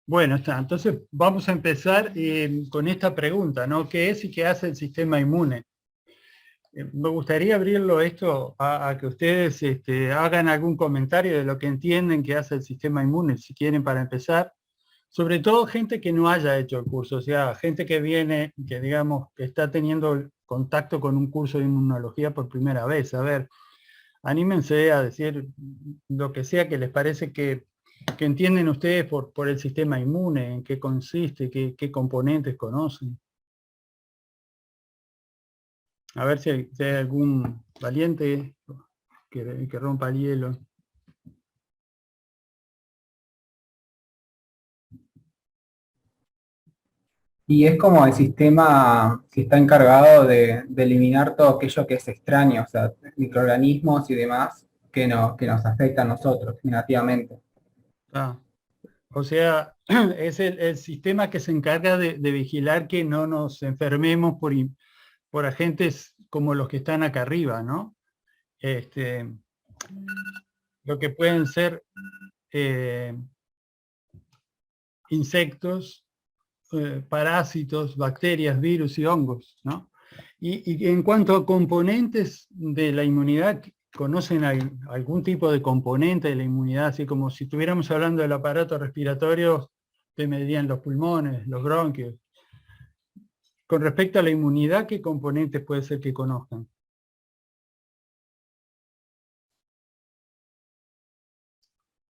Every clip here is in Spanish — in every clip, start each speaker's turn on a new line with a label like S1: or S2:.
S1: Bueno, está. Entonces vamos a empezar con esta pregunta, ¿no? ¿Qué es y qué hace el sistema inmune? Me gustaría abrirlo esto a que ustedes hagan algún comentario de lo que entienden que hace el sistema inmune, si quieren, para empezar. Sobre todo gente que no haya hecho el curso, o sea, gente que viene, que digamos, que está teniendo contacto con un curso de inmunología por primera vez. A ver, anímense a decir lo que sea que les parece que entienden ustedes por el sistema inmune, en qué consiste, qué componentes conocen. A ver si hay algún valiente que rompa el hielo.
S2: Y es como el sistema que está encargado de eliminar todo aquello que es extraño, o sea, microorganismos y demás que nos afecta a nosotros negativamente.
S1: Ah, o sea, es el sistema que se encarga de vigilar que no nos enfermemos por agentes como los que están acá arriba, ¿no? Este, lo que pueden ser eh, insectos, parásitos, bacterias, virus y hongos, ¿no? Y en cuanto a componentes de la inmunidad, ¿conocen algún tipo de componente de la inmunidad? Así como si estuviéramos hablando del aparato respiratorio, te medían los pulmones, los bronquios. Con respecto a la inmunidad, ¿qué componentes puede ser que conozcan?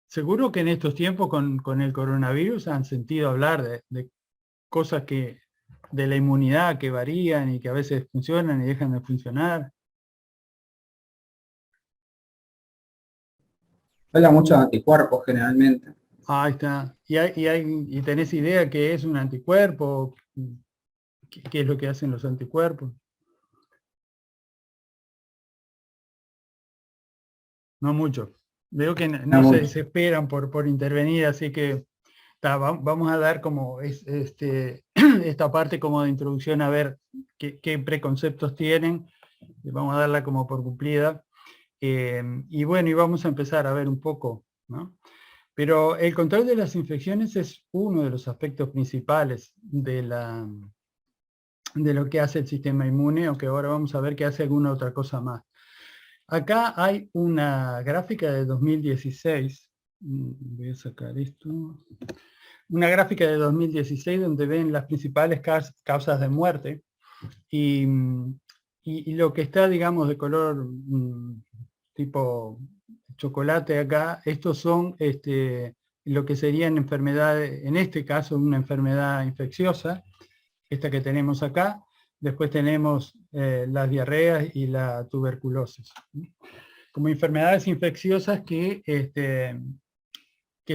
S1: Seguro que en estos tiempos con el coronavirus han sentido hablar de cosas que de la inmunidad que varían y que a veces funcionan y dejan de funcionar.
S2: Habla mucho de anticuerpos generalmente.
S1: Ahí está. ¿Y tenés idea qué es un anticuerpo? ¿Qué es lo que hacen los anticuerpos? No mucho. Veo que
S2: No
S1: no se
S2: mucho.
S1: desesperan por intervenir, así que vamos a dar como esta parte como de introducción a ver qué preconceptos tienen y vamos a darla como por cumplida. Y bueno, y vamos a empezar a ver un poco, ¿no? Pero el control de las infecciones es uno de los aspectos principales de lo que hace el sistema inmune, aunque ahora vamos a ver que hace alguna otra cosa más. Acá hay una gráfica de 2016, voy a sacar esto, una gráfica de 2016 donde ven las principales causas de muerte y, y lo que está, digamos, de color tipo chocolate acá, estos son lo que serían enfermedades, en este caso una enfermedad infecciosa, esta que tenemos acá. Después tenemos las diarreas y la tuberculosis. Como enfermedades infecciosas que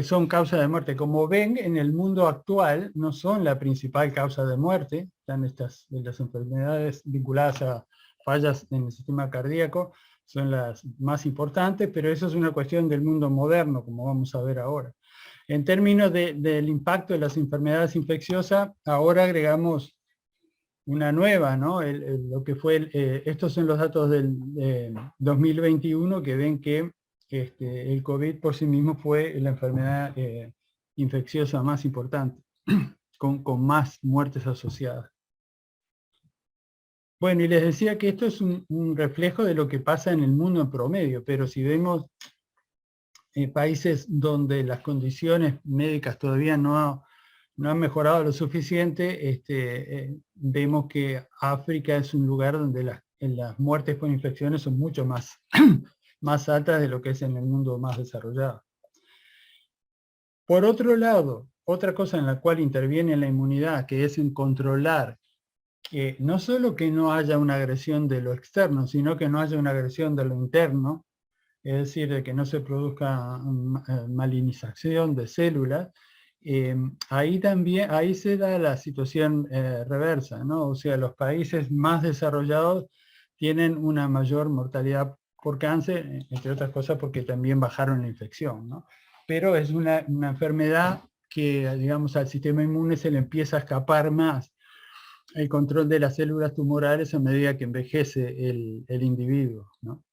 S1: son causa de muerte. Como ven, en el mundo actual no son la principal causa de muerte, están las enfermedades vinculadas a fallas en el sistema cardíaco, son las más importantes, pero eso es una cuestión del mundo moderno, como vamos a ver ahora. En términos del impacto de las enfermedades infecciosas, ahora agregamos una nueva, ¿no? Lo que fue, estos son los datos del 2021 que ven que el COVID por sí mismo fue la enfermedad infecciosa más importante, con más muertes asociadas. Bueno, y les decía que esto es un reflejo de lo que pasa en el mundo en promedio, pero si vemos países donde las condiciones médicas todavía no han mejorado lo suficiente, vemos que África es un lugar donde las muertes por infecciones son mucho más, más altas de lo que es en el mundo más desarrollado. Por otro lado, otra cosa en la cual interviene la inmunidad, que es en controlar que no solo que no haya una agresión de lo externo, sino que no haya una agresión de lo interno, es decir, de que no se produzca malinización de células, ahí también, ahí se da la situación reversa, ¿no? O sea, los países más desarrollados tienen una mayor mortalidad por cáncer, entre otras cosas porque también bajaron la infección, ¿no? Pero es una enfermedad que, digamos, al sistema inmune se le empieza a escapar más el control de las células tumorales a medida que envejece el individuo, ¿no?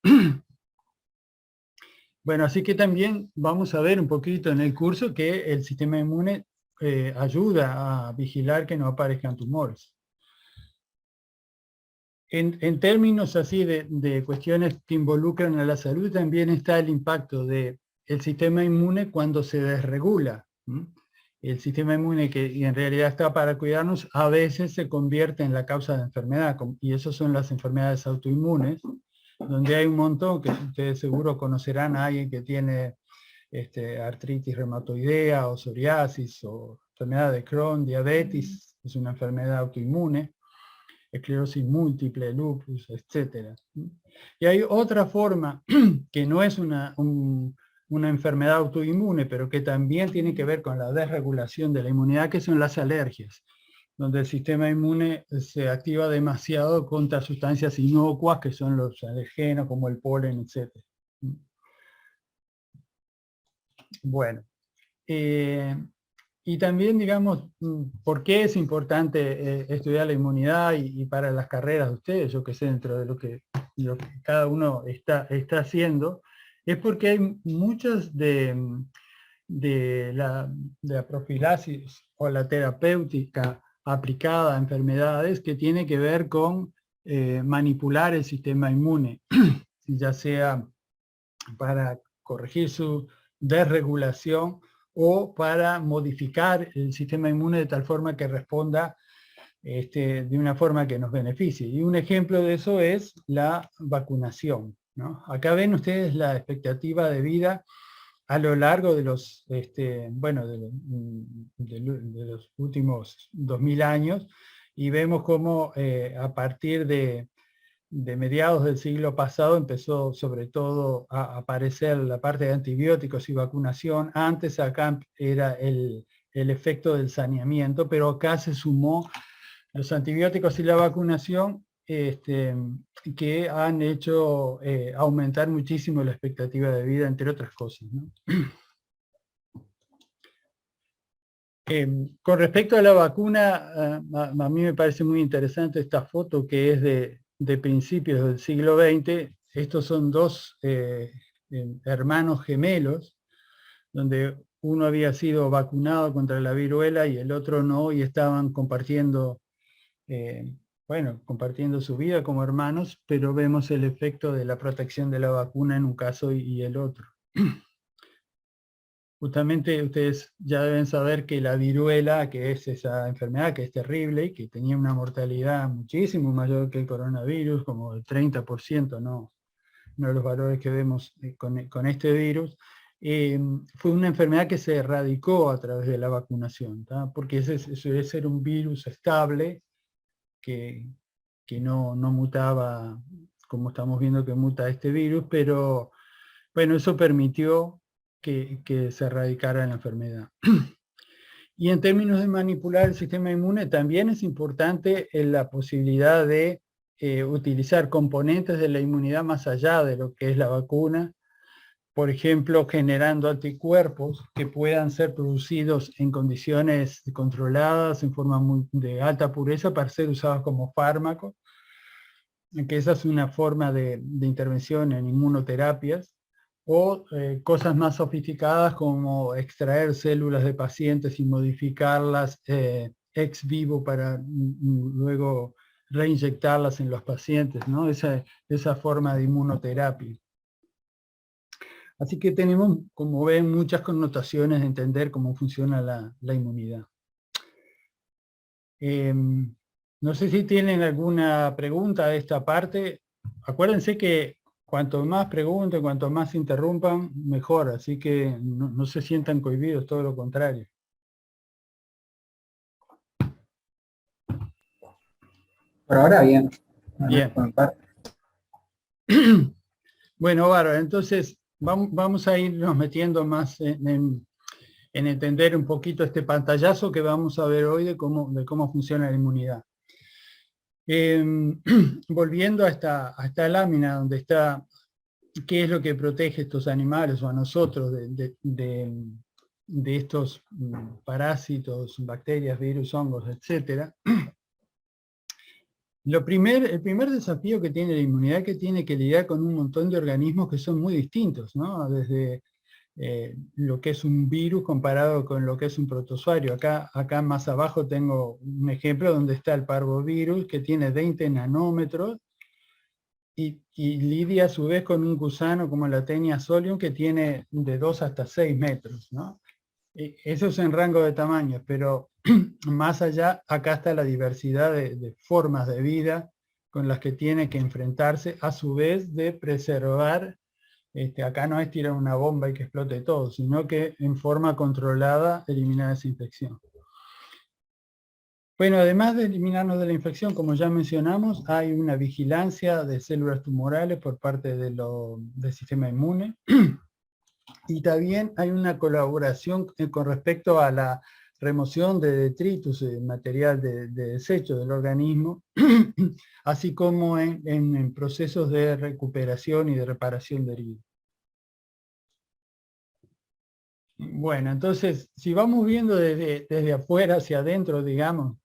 S1: Bueno, así que también vamos a ver un poquito en el curso que el sistema inmune ayuda a vigilar que no aparezcan tumores. En términos así de cuestiones que involucran a la salud, también está el impacto del sistema inmune cuando se desregula. El sistema inmune que en realidad está para cuidarnos, a veces se convierte en la causa de enfermedad, y eso son las enfermedades autoinmunes, donde hay un montón, que ustedes seguro conocerán a alguien que tiene artritis reumatoidea, o psoriasis, o enfermedad de Crohn, diabetes, es una enfermedad autoinmune, esclerosis múltiple, lupus, etc. Y hay otra forma que no es una enfermedad autoinmune, pero que también tiene que ver con la desregulación de la inmunidad, que son las alergias, donde el sistema inmune se activa demasiado contra sustancias inocuas, que son los alergenos, como el polen, etc. Bueno, y también, digamos, ¿por qué es importante estudiar la inmunidad y para las carreras de ustedes? Yo que sé, dentro de lo que cada uno está haciendo, es porque hay muchas de la profilaxis o la terapéutica aplicada a enfermedades que tiene que ver con manipular el sistema inmune, ya sea para corregir su desregulación o para modificar el sistema inmune de tal forma que responda de una forma que nos beneficie. Y un ejemplo de eso es la vacunación, ¿no? Acá ven ustedes la expectativa de vida a lo largo de los, bueno, de los últimos 2000 años, y vemos cómo a partir de mediados del siglo pasado empezó sobre todo a aparecer la parte de antibióticos y vacunación. Antes acá era el efecto del saneamiento, pero acá se sumó los antibióticos y la vacunación, que han hecho aumentar muchísimo la expectativa de vida, entre otras cosas, ¿no? Con respecto a la vacuna, a mí me parece muy interesante esta foto que es de principios del siglo XX. Estos son dos hermanos gemelos, donde uno había sido vacunado contra la viruela y el otro no, y estaban compartiendo, bueno, compartiendo su vida como hermanos, pero vemos el efecto de la protección de la vacuna en un caso y el otro. Justamente ustedes ya deben saber que la viruela, que es esa enfermedad que es terrible y que tenía una mortalidad muchísimo mayor que el coronavirus, como el 30%, no los valores que vemos con este virus, fue una enfermedad que se erradicó a través de la vacunación, ¿tá? Porque ese suele ser un virus estable que no mutaba como estamos viendo que muta este virus, pero bueno, eso permitió que se erradicara la enfermedad. Y en términos de manipular el sistema inmune, también es importante la posibilidad de utilizar componentes de la inmunidad más allá de lo que es la vacuna, por ejemplo, generando anticuerpos que puedan ser producidos en condiciones controladas, en forma de alta pureza, para ser usados como fármacos, que esa es una forma de intervención en inmunoterapias, o cosas más sofisticadas como extraer células de pacientes y modificarlas ex vivo para luego reinyectarlas en los pacientes, ¿no? Esa forma de inmunoterapia. Así que tenemos, como ven, muchas connotaciones de entender cómo funciona la inmunidad. No sé si tienen alguna pregunta de esta parte. Acuérdense que cuanto más pregunten, cuanto más interrumpan, mejor. Así que no se sientan cohibidos, todo lo contrario.
S2: Por ahora bien.
S1: Bien. Bueno, bárbaro. Entonces vamos a irnos metiendo más en entender un poquito este pantallazo que vamos a ver hoy de cómo funciona la inmunidad. Volviendo a esta lámina donde está qué es lo que protege a estos animales o a nosotros de estos parásitos, bacterias, virus, hongos, etc. El primer desafío que tiene la inmunidad, que tiene que lidiar con un montón de organismos que son muy distintos, ¿no? Desde lo que es un virus comparado con lo que es un protozoario. Acá más abajo tengo un ejemplo donde está el parvovirus, que tiene 20 nanómetros, y lidia a su vez con un gusano como la Taenia solium, que tiene de 2 hasta 6 metros, ¿no? Eso es en rango de tamaño, pero más allá, acá está la diversidad de formas de vida con las que tiene que enfrentarse, a su vez de preservar. Acá no es tirar una bomba y que explote todo, sino que en forma controlada eliminar esa infección. Bueno, además de eliminarnos de la infección, como ya mencionamos, hay una vigilancia de células tumorales por parte del sistema inmune, y también hay una colaboración con respecto a la remoción de detritus, material de desecho del organismo, así como en procesos de recuperación y de reparación de heridas. Bueno, entonces, si vamos viendo desde afuera hacia adentro, digamos,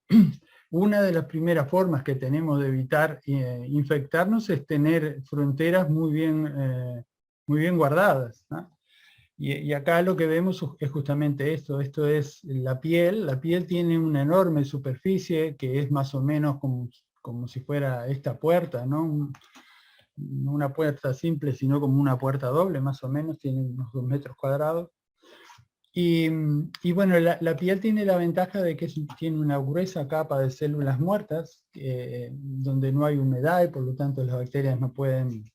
S1: una de las primeras formas que tenemos de evitar infectarnos es tener fronteras muy bien guardadas, ¿no? Y acá lo que vemos es justamente esto es la piel. La piel tiene una enorme superficie que es más o menos como si fuera esta puerta, ¿no? No una puerta simple, sino como una puerta doble, más o menos, tiene unos 2 metros cuadrados. Y bueno, la piel tiene la ventaja de que tiene una gruesa capa de células muertas, donde no hay humedad y por lo tanto las bacterias no pueden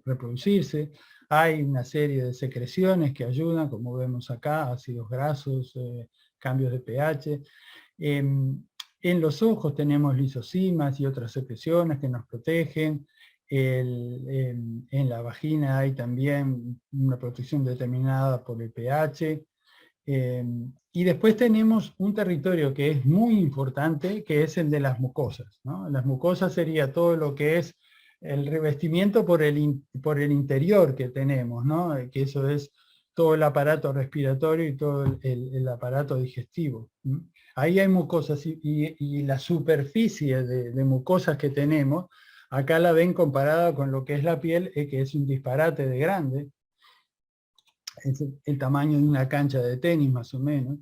S1: reproducirse. Hay una serie de secreciones que ayudan, como vemos acá, ácidos grasos, cambios de pH. En los ojos tenemos lisosimas y otras secreciones que nos protegen. En la vagina hay también una protección determinada por el pH. Y después tenemos un territorio que es muy importante, que es el de las mucosas, ¿no? Las mucosas sería todo lo que es el revestimiento por el interior que tenemos, ¿no? Que eso es todo el aparato respiratorio y todo el aparato digestivo. Ahí hay mucosas y la superficie de mucosas que tenemos, acá la ven comparada con lo que es la piel, que es un disparate de grande. Es el tamaño de una cancha de tenis más o menos.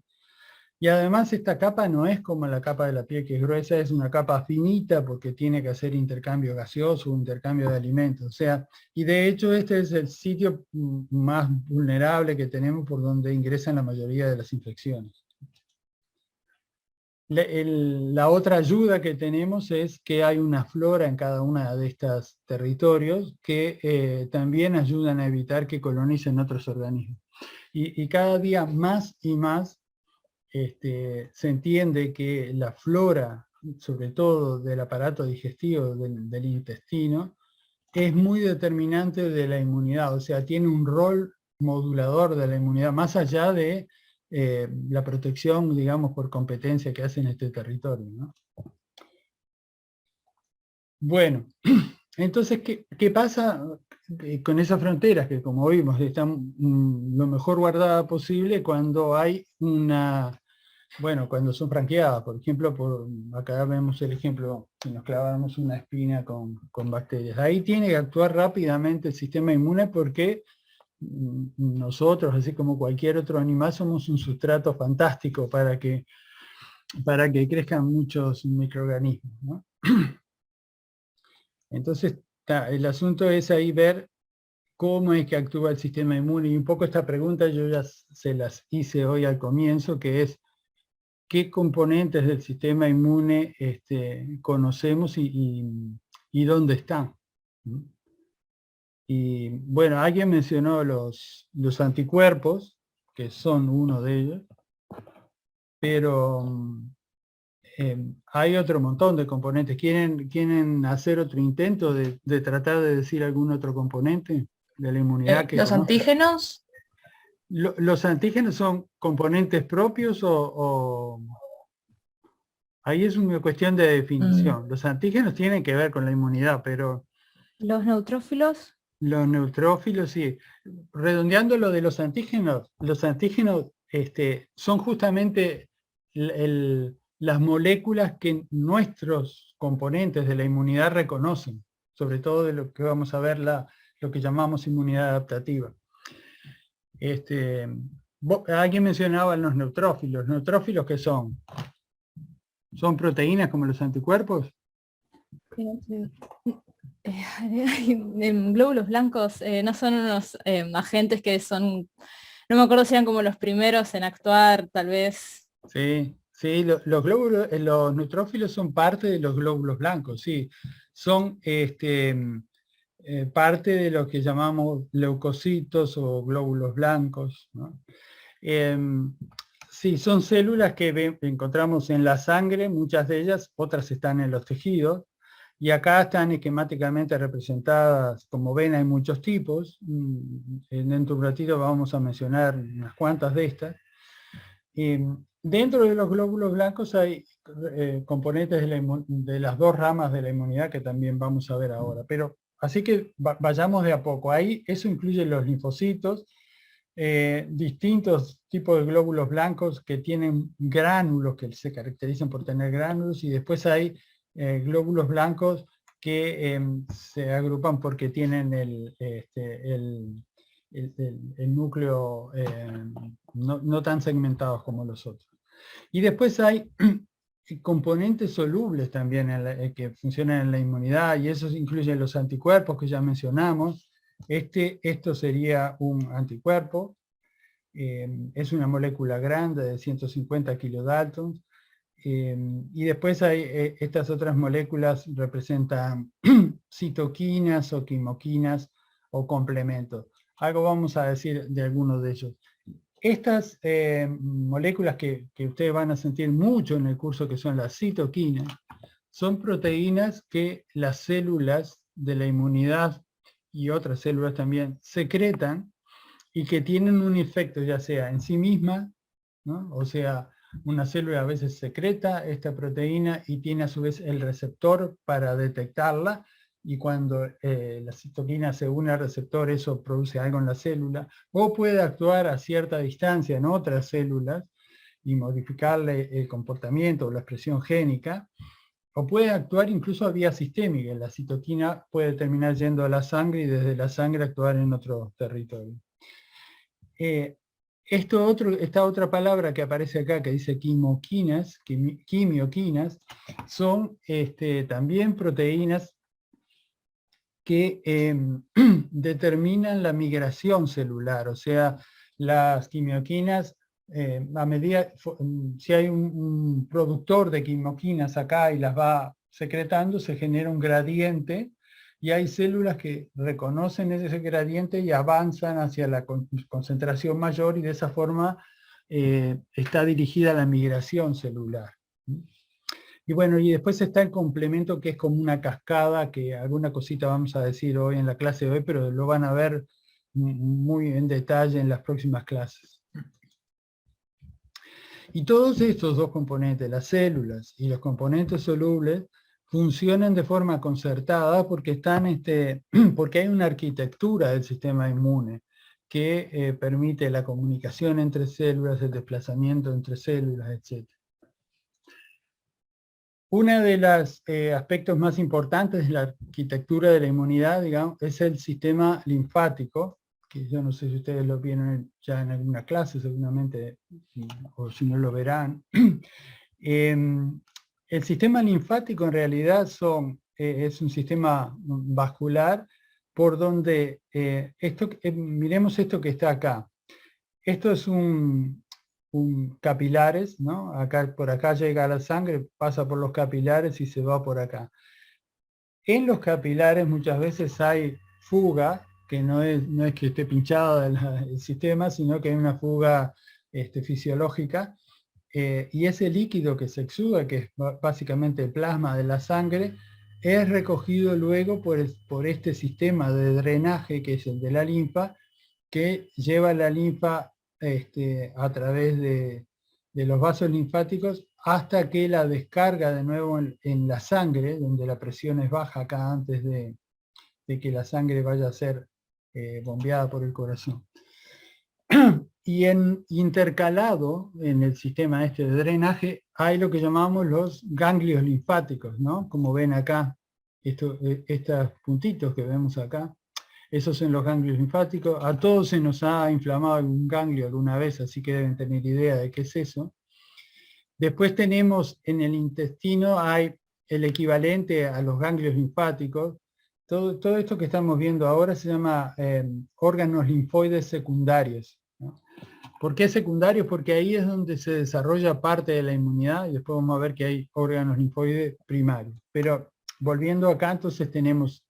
S1: Y además esta capa no es como la capa de la piel, que es gruesa, es una capa finita porque tiene que hacer intercambio gaseoso, intercambio de alimentos. O sea, y de hecho este es el sitio más vulnerable que tenemos, por donde ingresan la mayoría de las infecciones. La otra ayuda que tenemos es que hay una flora en cada uno de estos territorios que también ayudan a evitar que colonicen otros organismos. Y cada día más y más se entiende que la flora, sobre todo del aparato digestivo del intestino, es muy determinante de la inmunidad, o sea, tiene un rol modulador de la inmunidad, más allá de la protección, digamos, por competencia que hace en este territorio, ¿no? Bueno, entonces, ¿qué pasa con esas fronteras que, como vimos, están lo mejor guardadas posible cuando hay cuando son franqueadas? Por ejemplo, acá vemos el ejemplo, si nos clavamos una espina con bacterias. Ahí tiene que actuar rápidamente el sistema inmune porque nosotros, así como cualquier otro animal, somos un sustrato fantástico para que crezcan muchos microorganismos, ¿no? Entonces, el asunto es ahí ver cómo es que actúa el sistema inmune. Y un poco esta pregunta yo ya se las hice hoy al comienzo, que es qué componentes del sistema inmune conocemos y dónde están. Y bueno, alguien mencionó los anticuerpos, que son uno de ellos, pero hay otro montón de componentes. ¿Quieren hacer otro intento de tratar de decir algún otro componente de la inmunidad que
S3: ¿Los
S1: conozcan?
S3: antígenos?
S1: ¿Los antígenos son componentes propios o...? Ahí es una cuestión de definición. Los antígenos tienen que ver con la inmunidad, pero...
S4: ¿Los neutrófilos?
S1: Los neutrófilos, sí. Redondeando lo de los antígenos son justamente las moléculas que nuestros componentes de la inmunidad reconocen, sobre todo de lo que vamos a ver, lo que llamamos inmunidad adaptativa. Alguien mencionaba los neutrófilos. ¿Neutrófilos qué son? ¿Son proteínas como los anticuerpos?
S4: Glóbulos blancos no son unos agentes que son, no me acuerdo si eran como los primeros en actuar, tal vez.
S1: Sí, sí, los glóbulos, los neutrófilos son parte de los glóbulos blancos, sí. Son parte de lo que llamamos leucocitos o glóbulos blancos, ¿no? Sí, son células que encontramos en la sangre, muchas de ellas, otras están en los tejidos, y acá están esquemáticamente representadas, como ven hay muchos tipos, dentro de un ratito vamos a mencionar unas cuantas de estas. Dentro de los glóbulos blancos hay componentes de las dos ramas de la inmunidad que también vamos a ver ahora, pero así que vayamos de a poco. Ahí eso incluye los linfocitos, distintos tipos de glóbulos blancos que tienen gránulos, que se caracterizan por tener gránulos, y después hay glóbulos blancos que se agrupan porque tienen el núcleo no tan segmentados como los otros. Y después hay componentes solubles también que funcionan en la inmunidad, y esos incluyen los anticuerpos que ya mencionamos. Esto sería un anticuerpo, es una molécula grande de 150 kilodaltons, y después hay estas otras moléculas representan citoquinas o quimoquinas o complementos. Algo vamos a decir de algunos de ellos. Estas moléculas que ustedes van a sentir mucho en el curso, que son las citoquinas, son proteínas que las células de la inmunidad y otras células también secretan y que tienen un efecto ya sea en sí misma, ¿no? O sea, una célula a veces secreta esta proteína y tiene a su vez el receptor para detectarla, y cuando la citoquina se une al receptor, eso produce algo en la célula, o puede actuar a cierta distancia en otras células y modificarle el comportamiento o la expresión génica, o puede actuar incluso a vía sistémica. La citoquina puede terminar yendo a la sangre y desde la sangre actuar en otro territorio. Esta otra palabra que aparece acá, que dice quimioquinas, son también proteínas que determinan la migración celular. O sea, las quimioquinas, a medida, si hay un productor de quimioquinas acá y las va secretando, se genera un gradiente, y hay células que reconocen ese gradiente y avanzan hacia la concentración mayor, y de esa forma está dirigida la migración celular. Y bueno, y después está el complemento, que es como una cascada, que alguna cosita vamos a decir hoy en la clase de hoy, pero lo van a ver muy en detalle en las próximas clases. Y todos estos dos componentes, las células y los componentes solubles, funcionan de forma concertada porque porque hay una arquitectura del sistema inmune que permite la comunicación entre células, el desplazamiento entre células, etc. Uno de los aspectos más importantes de la arquitectura de la inmunidad, digamos, es el sistema linfático, que yo no sé si ustedes lo vieron ya en alguna clase, seguramente, o si no lo verán. El sistema linfático en realidad es un sistema vascular por donde, miremos esto que está acá. Esto es un capilares, ¿no? Por acá llega la sangre, pasa por los capilares y se va por acá. En los capilares muchas veces hay fuga, que no es que esté pinchado el sistema, sino que hay una fuga fisiológica, y ese líquido que se exuda, que es básicamente el plasma de la sangre, es recogido luego por este sistema de drenaje, que es el de la linfa, que lleva la linfa a través de los vasos linfáticos hasta que la descarga de nuevo en la sangre, donde la presión es baja acá antes de que la sangre vaya a ser bombeada por el corazón. Y intercalado en el sistema de drenaje hay lo que llamamos los ganglios linfáticos, ¿no? Como ven acá, estos puntitos que vemos acá. Esos son los ganglios linfáticos. A todos se nos ha inflamado algún ganglio alguna vez, así que deben tener idea de qué es eso. Después tenemos en el intestino, hay el equivalente a los ganglios linfáticos. Todo esto que estamos viendo ahora se llama órganos linfoides secundarios, ¿no? ¿Por qué secundarios? Porque ahí es donde se desarrolla parte de la inmunidad y después vamos a ver que hay órganos linfoides primarios. Pero volviendo acá, entonces tenemos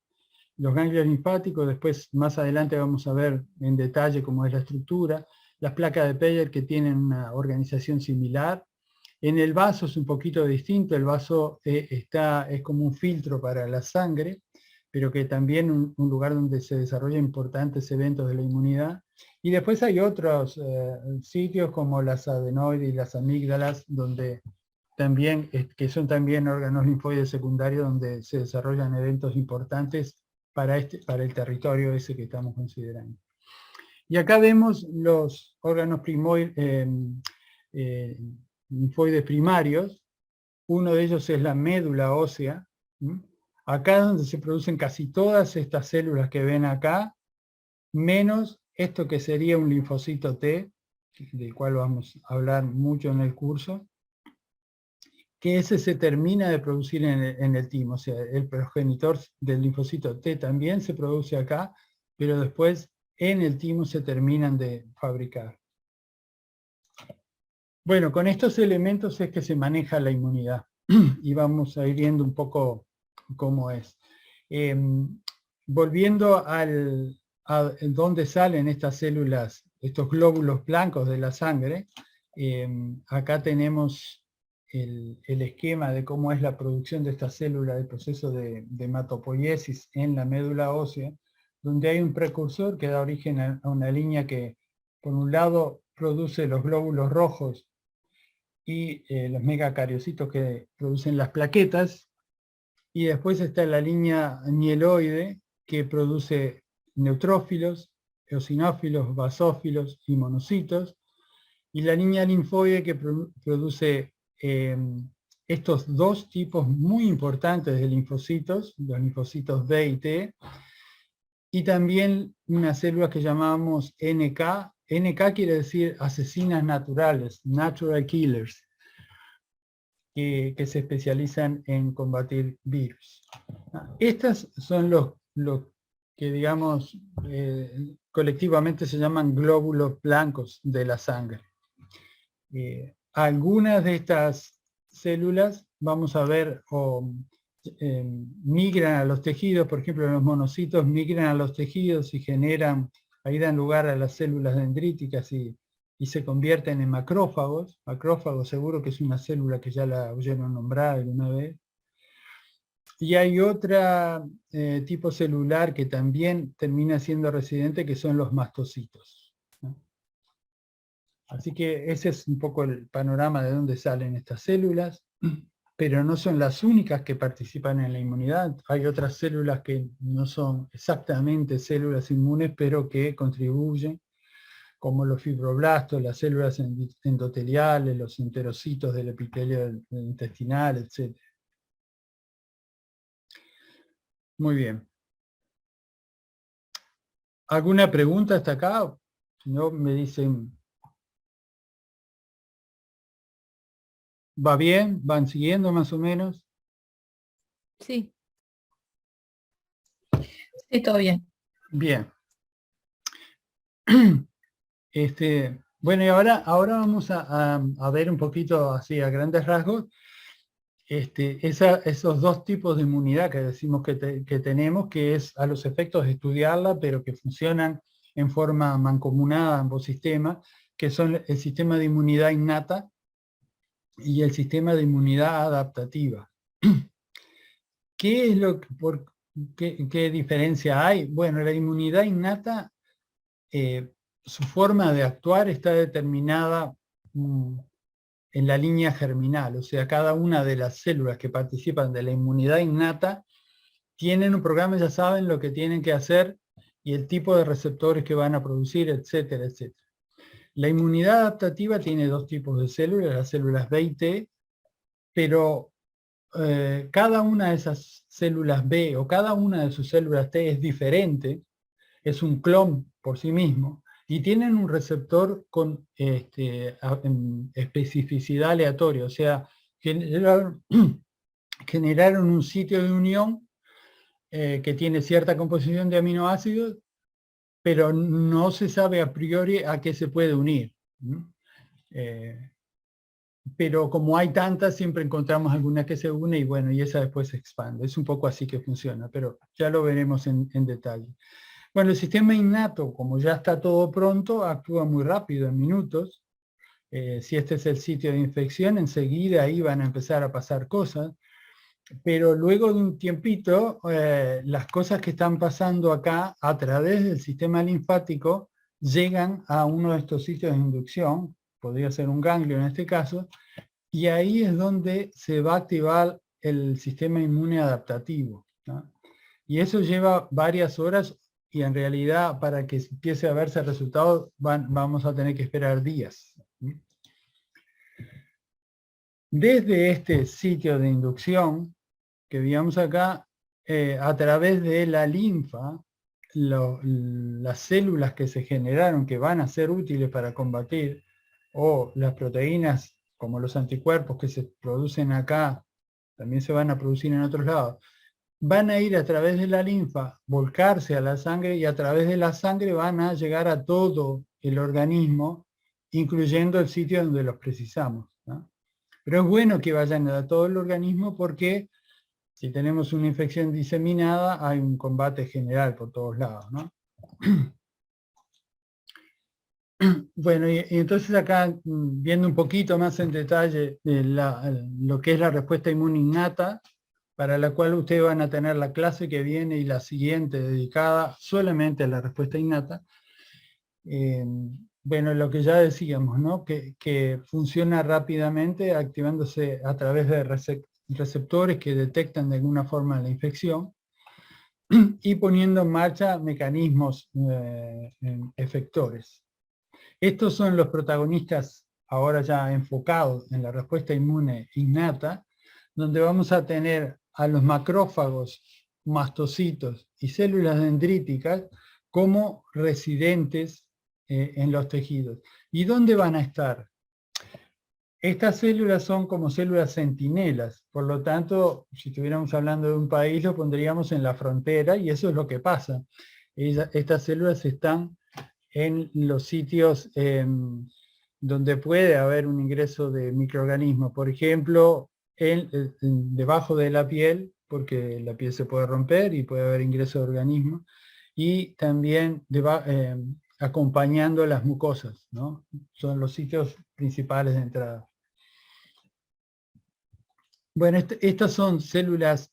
S1: los ganglios linfáticos, después más adelante vamos a ver en detalle cómo es la estructura, las placas de Peyer que tienen una organización similar. En el vaso es un poquito distinto, el vaso es como un filtro para la sangre, pero que también un lugar donde se desarrollan importantes eventos de la inmunidad. Y después hay otros sitios como las adenoides y las amígdalas, donde también, que son también órganos linfoides secundarios, donde se desarrollan eventos importantes para el territorio ese que estamos considerando. Y acá vemos los órganos linfoides primarios. Uno de ellos es la médula ósea. Acá es donde se producen casi todas estas células que ven acá, menos esto que sería un linfocito T, del cual vamos a hablar mucho en el curso, que ese se termina de producir en el timo. O sea, el progenitor del linfocito T también se produce acá, pero después en el timo se terminan de fabricar. Bueno, con estos elementos es que se maneja la inmunidad y vamos a ir viendo un poco cómo es. Volviendo a dónde salen estas células, estos glóbulos blancos de la sangre, acá tenemos el esquema de cómo es la producción de estas células, el proceso de hematopoiesis en la médula ósea, donde hay un precursor que da origen a una línea que, por un lado, produce los glóbulos rojos y los megacariocitos que producen las plaquetas, y después está la línea mieloide que produce neutrófilos, eosinófilos, basófilos y monocitos, y la línea linfoide que produce estos dos tipos muy importantes de linfocitos, los linfocitos B y T, y también una célula que llamamos NK. NK quiere decir asesinas naturales, natural killers, que se especializan en combatir virus. Estas son los que, digamos, colectivamente se llaman glóbulos blancos de la sangre. Algunas de estas células, vamos a ver, migran a los tejidos. Por ejemplo, los monocitos migran a los tejidos y generan, ahí dan lugar a las células dendríticas y se convierten en macrófagos. Macrófagos seguro que es una célula que ya la oyeron nombrar alguna vez. Y hay otro tipo celular que también termina siendo residente, que son los mastocitos, ¿no? Así que ese es un poco el panorama de dónde salen estas células, pero no son las únicas que participan en la inmunidad. Hay otras células que no son exactamente células inmunes, pero que contribuyen, como los fibroblastos, las células endoteliales, los enterocitos del epitelio intestinal, etc. Muy bien. ¿Alguna pregunta hasta acá? Si no, me dicen... ¿Va bien? ¿Van siguiendo más o menos?
S4: Sí. Sí, todo bien.
S1: Bien. Bueno, y ahora vamos a ver un poquito así a grandes rasgos esos dos tipos de inmunidad que decimos que tenemos, que es a los efectos de estudiarla, pero que funcionan en forma mancomunada ambos sistemas, que son el sistema de inmunidad innata y el sistema de inmunidad adaptativa. ¿Qué es qué diferencia hay? Bueno, la inmunidad innata, su forma de actuar está determinada en la línea germinal, o sea, cada una de las células que participan de la inmunidad innata tienen un programa, ya saben lo que tienen que hacer y el tipo de receptores que van a producir, etcétera, etcétera. La inmunidad adaptativa tiene dos tipos de células, las células B y T, pero cada una de esas células B o cada una de sus células T es diferente, es un clon por sí mismo, y tienen un receptor con especificidad aleatoria, o sea, generaron un sitio de unión que tiene cierta composición de aminoácidos, pero no se sabe a priori a qué se puede unir. Pero como hay tantas, siempre encontramos alguna que se une y bueno, y esa después se expande. Es un poco así que funciona, pero ya lo veremos en detalle. Bueno, el sistema innato, como ya está todo pronto, actúa muy rápido, en minutos. Si este es el sitio de infección, enseguida ahí van a empezar a pasar cosas. Pero luego de un tiempito, las cosas que están pasando acá a través del sistema linfático llegan a uno de estos sitios de inducción, podría ser un ganglio en este caso, y ahí es donde se va a activar el sistema inmune adaptativo, ¿no? Y eso lleva varias horas y en realidad para que empiece a verse el resultado vamos a tener que esperar días. Desde este sitio de inducción que veíamos acá, a través de la linfa, las células que se generaron que van a ser útiles para combatir, o las proteínas como los anticuerpos que se producen acá, también se van a producir en otros lados, van a ir a través de la linfa, volcarse a la sangre y a través de la sangre van a llegar a todo el organismo, incluyendo el sitio donde los precisamos, ¿no? Pero es bueno que vayan a todo el organismo porque si tenemos una infección diseminada hay un combate general por todos lados, ¿no? Bueno, y entonces acá, viendo un poquito más en detalle lo que es la respuesta inmune innata, para la cual ustedes van a tener la clase que viene y la siguiente dedicada solamente a la respuesta innata. Bueno, lo que ya decíamos, ¿no? Que funciona rápidamente activándose a través de receptores que detectan de alguna forma la infección y poniendo en marcha mecanismos efectores. Estos son los protagonistas ahora ya enfocados en la respuesta inmune innata, donde vamos a tener a los macrófagos, mastocitos y células dendríticas como residentes en los tejidos. ¿Y dónde van a estar? Estas células son como células centinelas, por lo tanto, si estuviéramos hablando de un país, lo pondríamos en la frontera, y eso es lo que pasa. Estas células están en los sitios donde puede haber un ingreso de microorganismos. Por ejemplo, debajo de la piel, porque la piel se puede romper y puede haber ingreso de organismos, y también acompañando las mucosas, ¿no? Son los sitios principales de entrada. Bueno, estas son células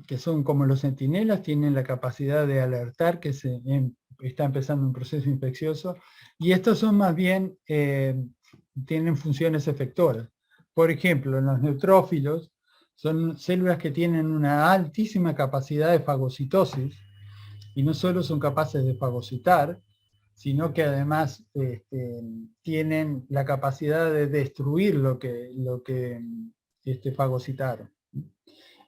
S1: que son como los centinelas, tienen la capacidad de alertar que está empezando un proceso infeccioso, y estos son más bien, tienen funciones efectoras. Por ejemplo, en los neutrófilos, son células que tienen una altísima capacidad de fagocitosis, y no solo son capaces de fagocitar, sino que además tienen la capacidad de destruir lo que fagocitaron.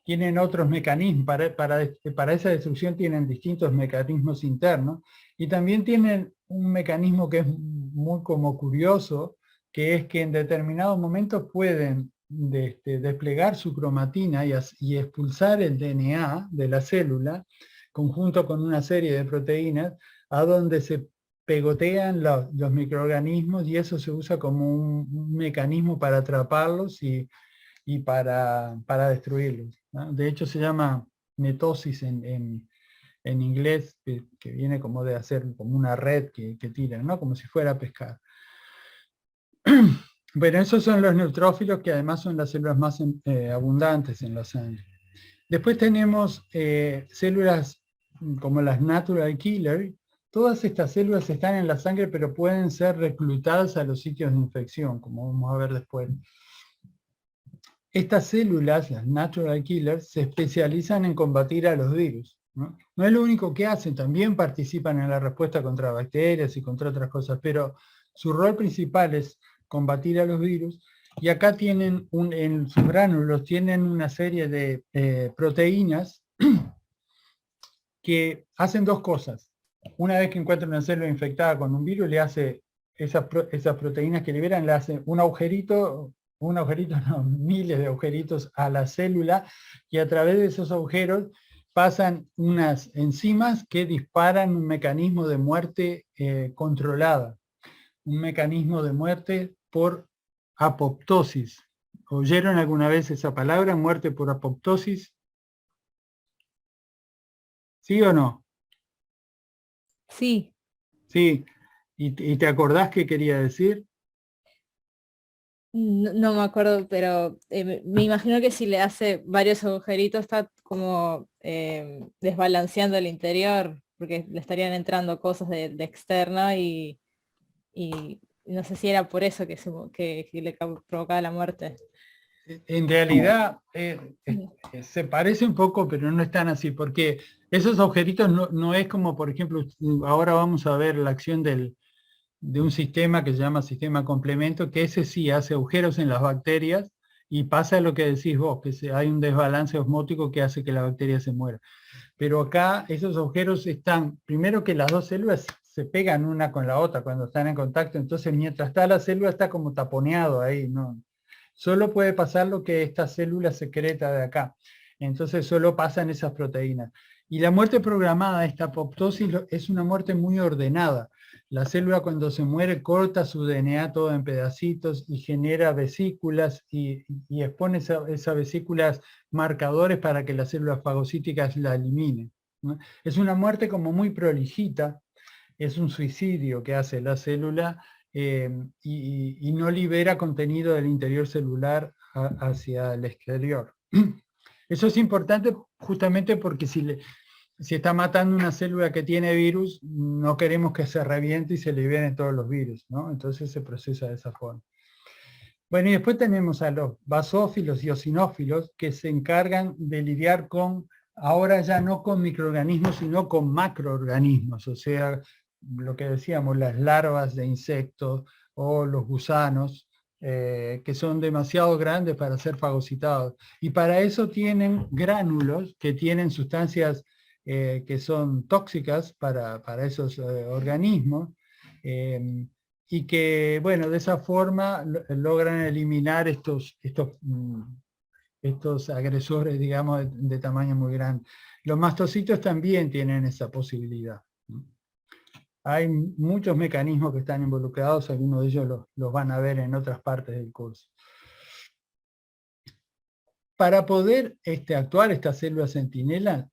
S1: Tienen otros mecanismos, para esa destrucción tienen distintos mecanismos internos, y también tienen un mecanismo que es muy como curioso, que es que en determinados momentos pueden desplegar su cromatina y expulsar el DNA de la célula, conjunto con una serie de proteínas, a donde se pegotean los microorganismos, y eso se usa como un mecanismo para atraparlos y para destruirlos, ¿no? De hecho se llama mitosis en inglés, que viene como de hacer como una red que tiran, ¿no? Como si fuera a pescar. Bueno, esos son los neutrófilos, que además son las células más abundantes en la sangre. Después tenemos células como las natural killer. Todas estas células están en la sangre, pero pueden ser reclutadas a los sitios de infección, como vamos a ver después. Estas células, las natural killers, se especializan en combatir a los virus, ¿no? No es lo único que hacen, también participan en la respuesta contra bacterias y contra otras cosas, pero su rol principal es combatir a los virus, y acá tienen, en sus gránulos, tienen una serie de proteínas que hacen dos cosas. una vez que encuentra una célula infectada con un virus, le hace esas proteínas que liberan, le hace un agujerito, no, miles de agujeritos a la célula, y a través de esos agujeros pasan unas enzimas que disparan un mecanismo de muerte controlada, un mecanismo de muerte por apoptosis. ¿Oyeron alguna vez esa palabra, muerte por apoptosis? ¿Sí o no?
S4: Sí.
S1: Sí. ¿Y te acordás qué quería decir?
S4: No, no me acuerdo, pero me imagino que si le hace varios agujeritos está como desbalanceando el interior, porque le estarían entrando cosas de externo y no sé si era por eso que le provocaba la muerte.
S1: En realidad se parece un poco, pero no es tan así, porque esos agujeritos no es como, por ejemplo, ahora vamos a ver la acción de un sistema que se llama sistema complemento, que ese sí hace agujeros en las bacterias y pasa lo que decís vos, que hay un desbalance osmótico que hace que la bacteria se muera. Pero acá esos agujeros están, primero que las dos células se pegan una con la otra cuando están en contacto, entonces mientras está la célula está como taponeado ahí, ¿no? Solo puede pasar lo que esta célula secreta de acá. Entonces solo pasan esas proteínas. Y la muerte programada, esta apoptosis, es una muerte muy ordenada. La célula cuando se muere corta su DNA todo en pedacitos y genera vesículas y expone esas vesículas marcadores para que las células fagocíticas la eliminen, ¿no? Es una muerte como muy prolijita, es un suicidio que hace la célula y no libera contenido del interior celular hacia el exterior. Eso es importante justamente porque si está matando una célula que tiene virus, no queremos que se reviente y se liberen todos los virus, ¿no? Entonces se procesa de esa forma. Bueno, y después tenemos a los basófilos y eosinófilos que se encargan de lidiar con, ahora ya no con microorganismos, sino con macroorganismos, o sea, lo que decíamos, las larvas de insectos o los gusanos, que son demasiado grandes para ser fagocitados. Y para eso tienen gránulos que tienen sustancias que son tóxicas para esos organismos. Y que, bueno, de esa forma logran eliminar estos agresores, digamos, de tamaño muy grande. Los mastocitos también tienen esa posibilidad. Hay muchos mecanismos que están involucrados, algunos de ellos los van a ver en otras partes del curso. Para poder actuar estas células centinela,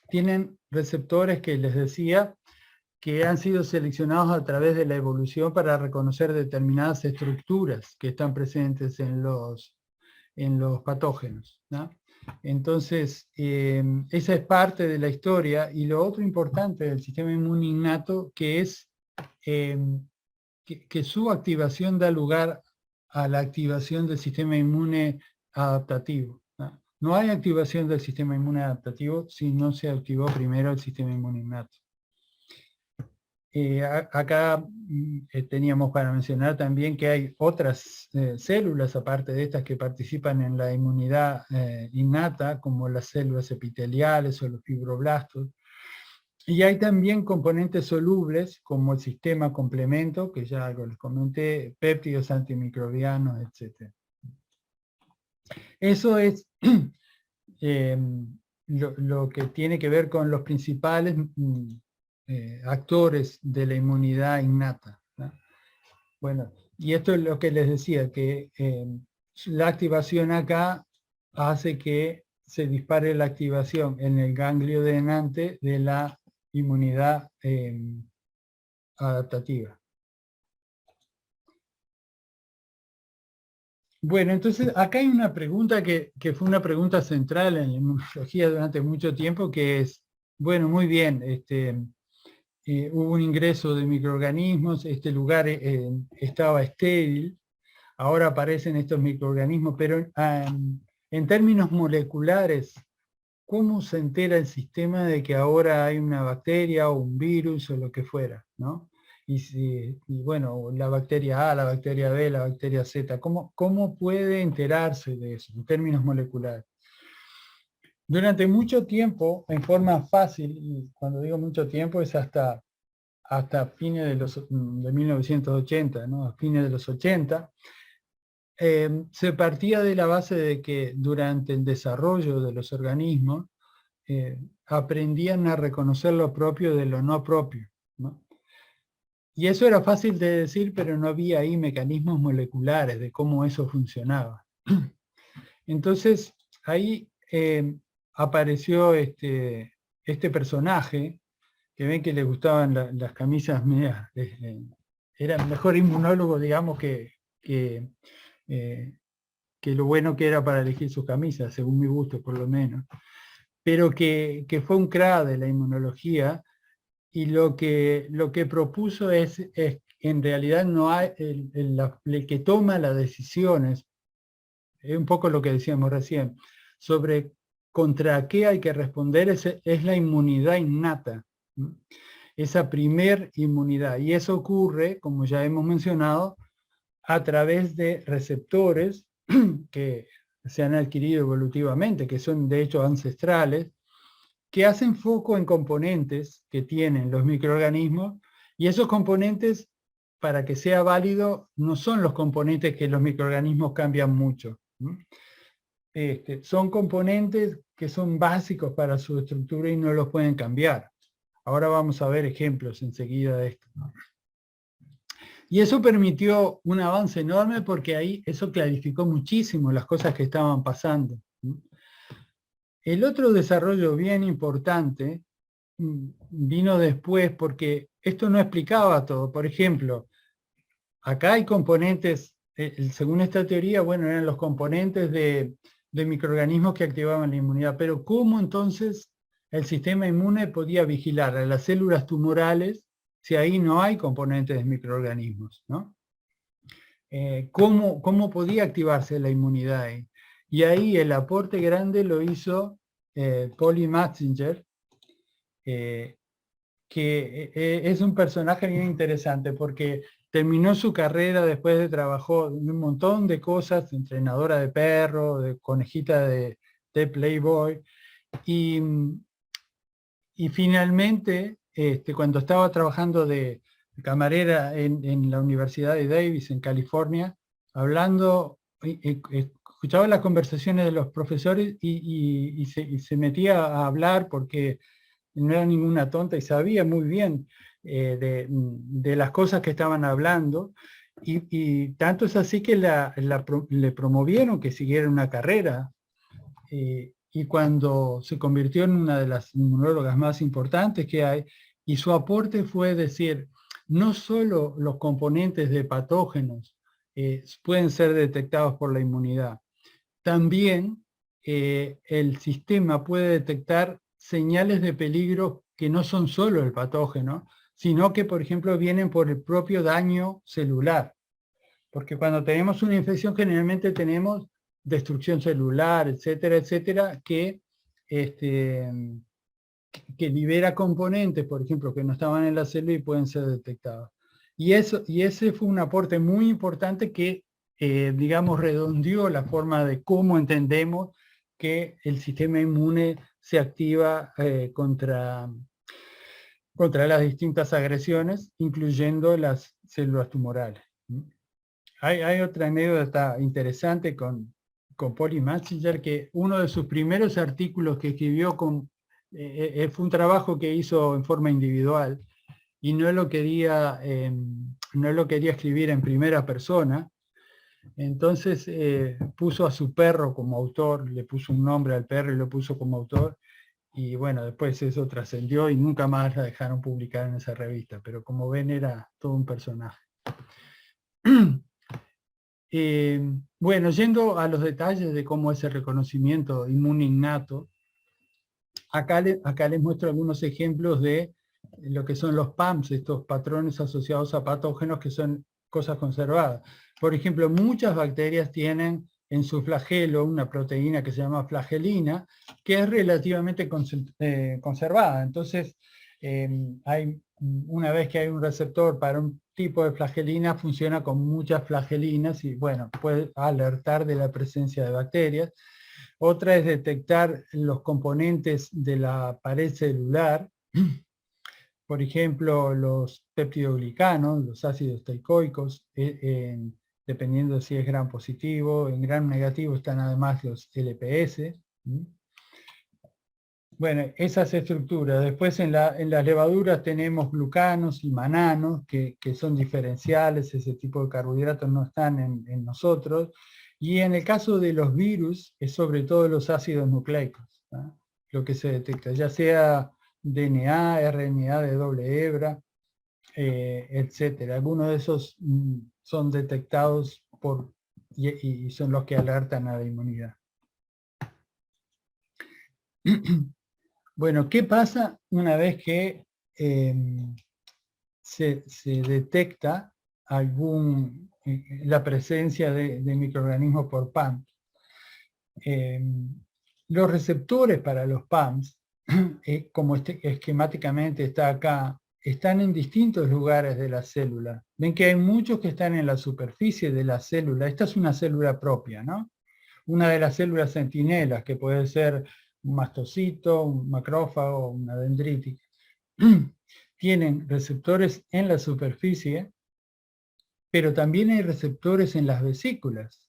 S1: tienen receptores que les decía, que han sido seleccionados a través de la evolución para reconocer determinadas estructuras que están presentes en los patógenos, ¿no? Entonces, esa es parte de la historia. Y lo otro importante del sistema inmune innato, que es que su activación da lugar a la activación del sistema inmune adaptativo, ¿no? No hay activación del sistema inmune adaptativo si no se activó primero el sistema inmune innato. Acá teníamos para mencionar también que hay otras células, aparte de estas, que participan en la inmunidad innata, como las células epiteliales o los fibroblastos. Y hay también componentes solubles, como el sistema complemento, que ya algo les comenté, péptidos antimicrobianos, etc. Eso es lo que tiene que ver con los principales actores de la inmunidad innata, ¿no? Bueno, y esto es lo que les decía, que la activación acá hace que se dispare la activación en el ganglio denante de la inmunidad adaptativa. Bueno, entonces acá hay una pregunta que fue una pregunta central en la inmunología durante mucho tiempo, que es, bueno, muy bien, hubo un ingreso de microorganismos, este lugar estaba estéril, ahora aparecen estos microorganismos, pero en términos moleculares, ¿cómo se entera el sistema de que ahora hay una bacteria o un virus o lo que fuera, ¿no? Y bueno, la bacteria A, la bacteria B, la bacteria Z, ¿cómo puede enterarse de eso en términos moleculares? Durante mucho tiempo, en forma fácil, y cuando digo mucho tiempo es hasta hasta fines de 1980, ¿no? A fines de los 80, se partía de la base de que durante el desarrollo de los organismos aprendían a reconocer lo propio de lo no propio, ¿no? Y eso era fácil de decir, pero no había ahí mecanismos moleculares de cómo eso funcionaba. Entonces, ahí apareció este personaje, que ven que le gustaban las camisas medias, era el mejor inmunólogo, digamos, que lo bueno que era para elegir sus camisas, según mi gusto por lo menos, pero que fue un crack de la inmunología, y lo que propuso es en realidad no hay, el que toma las decisiones, es un poco lo que decíamos recién, sobre contra qué hay que responder, es la inmunidad innata, ¿no? Esa primer inmunidad, y eso ocurre, como ya hemos mencionado, a través de receptores que se han adquirido evolutivamente, que son de hecho ancestrales, que hacen foco en componentes que tienen los microorganismos, y esos componentes, para que sea válido, no son los componentes que los microorganismos cambian mucho. Son componentes que son básicos para su estructura y no los pueden cambiar. Ahora vamos a ver ejemplos enseguida de esto. Y eso permitió un avance enorme porque ahí eso clarificó muchísimo las cosas que estaban pasando. El otro desarrollo bien importante vino después porque esto no explicaba todo. Por ejemplo, acá hay componentes, según esta teoría, bueno, eran los componentes de microorganismos que activaban la inmunidad, pero ¿cómo entonces el sistema inmune podía vigilar a las células tumorales si ahí no hay componentes de microorganismos, ¿no? ¿Cómo podía activarse la inmunidad ahí? Y ahí el aporte grande lo hizo Polly Matzinger, que es un personaje bien interesante porque terminó su carrera después de trabajó en un montón de cosas, entrenadora de perro, de conejita de Playboy, y finalmente, cuando estaba trabajando de camarera en la Universidad de Davis, en California, hablando, escuchaba las conversaciones de los profesores y se metía a hablar porque no era ninguna tonta y sabía muy bien de las cosas que estaban hablando, y tanto es así que le promovieron que siguiera una carrera, y cuando se convirtió en una de las inmunólogas más importantes que hay, y su aporte fue decir, no solo los componentes de patógenos pueden ser detectados por la inmunidad, también el sistema puede detectar señales de peligro que no son solo el patógeno, sino que, por ejemplo, vienen por el propio daño celular. Porque cuando tenemos una infección, generalmente tenemos destrucción celular, etcétera, etcétera, que libera componentes, por ejemplo, que no estaban en la célula y pueden ser detectados. Y ese fue un aporte muy importante que, digamos, redondeó la forma de cómo entendemos que el sistema inmune se activa contra las distintas agresiones, incluyendo las células tumorales. Hay otra anécdota interesante con Polly Matzinger, que uno de sus primeros artículos que escribió fue un trabajo que hizo en forma individual y no lo quería escribir en primera persona. Entonces puso a su perro como autor, le puso un nombre al perro y lo puso como autor, y bueno, después eso trascendió y nunca más la dejaron publicar en esa revista, pero como ven era todo un personaje. Bueno, yendo a los detalles de cómo es el reconocimiento inmune innato, acá les muestro algunos ejemplos de lo que son los PAMs, estos patrones asociados a patógenos que son cosas conservadas. Por ejemplo, muchas bacterias tienen en su flagelo una proteína que se llama flagelina, que es relativamente conservada. Entonces, una vez que hay un receptor para un tipo de flagelina, funciona con muchas flagelinas y bueno, puede alertar de la presencia de bacterias. Otra es detectar los componentes de la pared celular. por ejemplo, los peptidoglicanos, los ácidos teicoicos, dependiendo si es gram positivo, en gram negativo están además los LPS. Bueno, esas estructuras. Después en las levaduras tenemos glucanos y mananos, que son diferenciales, ese tipo de carbohidratos no están en nosotros. Y en el caso de los virus, es sobre todo los ácidos nucleicos, ¿no? Lo que se detecta, ya sea DNA, RNA de doble hebra, etcétera. Algunos de esos son detectados y son los que alertan a la inmunidad. Bueno, ¿qué pasa una vez que se detecta la presencia de microorganismos por PAM? Los receptores para los PAMs, como esquemáticamente está acá, están en distintos lugares de la célula. Ven que hay muchos que están en la superficie de la célula. Esta es una célula propia, ¿no? Una de las células centinelas, que puede ser un mastocito, un macrófago, una dendrítica. Tienen receptores en la superficie, pero también hay receptores en las vesículas.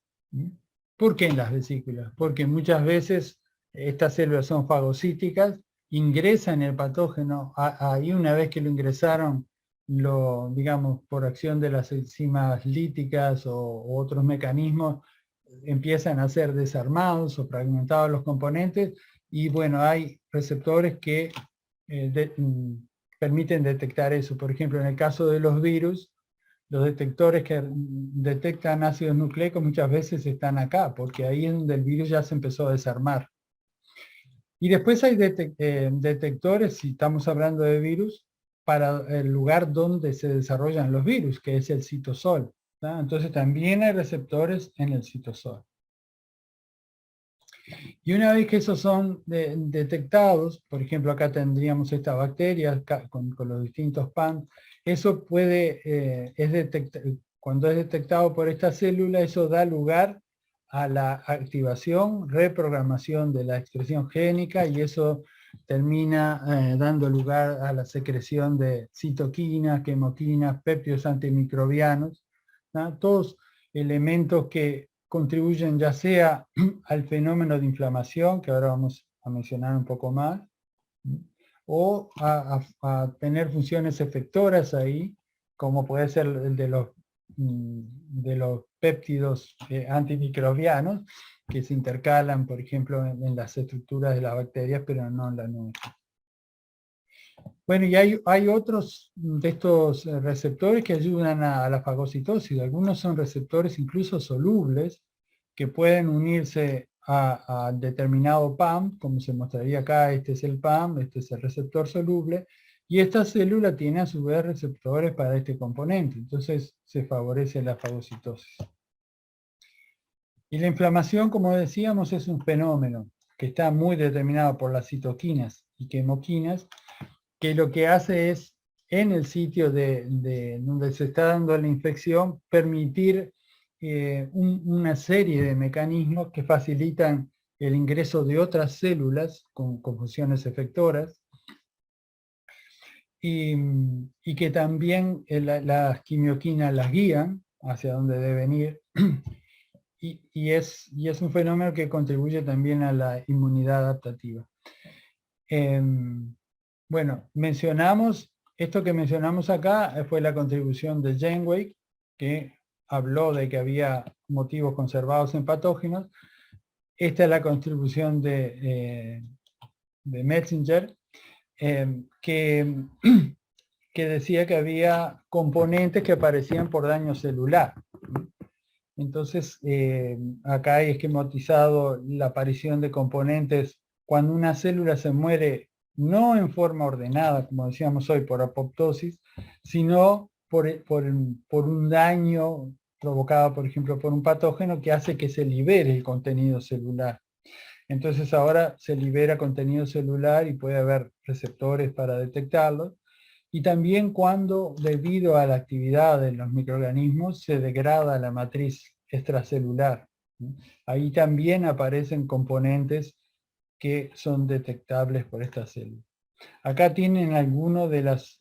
S1: ¿Por qué en las vesículas? Porque muchas veces estas células son fagocíticas, ingresan el patógeno, ahí una vez que lo ingresaron, digamos, por acción de las enzimas líticas o otros mecanismos, empiezan a ser desarmados o fragmentados los componentes, y bueno, hay receptores que permiten detectar eso. Por ejemplo, en el caso de los virus, los detectores que detectan ácidos nucleicos muchas veces están acá, porque ahí es donde el virus ya se empezó a desarmar. Y después hay detectores, si estamos hablando de virus, para el lugar donde se desarrollan los virus, que es el citosol, ¿tá? Entonces también hay receptores en el citosol. Y una vez que esos son detectados, por ejemplo acá tendríamos esta bacteria con los distintos PAM, eso puede, cuando es detectado por esta célula, eso da lugar a la activación, reprogramación de la expresión génica, y eso termina dando lugar a la secreción de citoquinas, quemoquinas, péptidos antimicrobianos, ¿no? Todos elementos que contribuyen ya sea al fenómeno de inflamación, que ahora vamos a mencionar un poco más, o a tener funciones efectoras ahí, como puede ser el de los péptidos antimicrobianos, que se intercalan, por ejemplo, en las estructuras de las bacterias, pero no en la nuestra. Bueno, y hay otros de estos receptores que ayudan a la fagocitosis. Algunos son receptores incluso solubles, que pueden unirse a determinado PAM, como se mostraría acá. Este es el PAM, este es el receptor soluble, y esta célula tiene a su vez receptores para este componente. Entonces se favorece la fagocitosis. Y la inflamación, como decíamos, es un fenómeno que está muy determinado por las citoquinas y quemoquinas, que lo que hace es, en el sitio donde se está dando la infección, permitir una serie de mecanismos que facilitan el ingreso de otras células con funciones efectoras, y que también las quimioquinas las guían hacia donde deben ir, y es un fenómeno que contribuye también a la inmunidad adaptativa. Bueno, esto que mencionamos acá fue la contribución de Janeway, que habló de que había motivos conservados en patógenos. Esta es la contribución de Metzinger, que decía que había componentes que aparecían por daño celular. Entonces, acá hay esquematizado la aparición de componentes cuando una célula se muere, no en forma ordenada, como decíamos hoy, por apoptosis, sino por un daño provocado, por ejemplo, por un patógeno que hace que se libere el contenido celular. Entonces ahora se libera contenido celular y puede haber receptores para detectarlo. Y también cuando, debido a la actividad de los microorganismos, se degrada la matriz extracelular. Ahí también aparecen componentes que son detectables por esta célula. Acá tienen algunas de las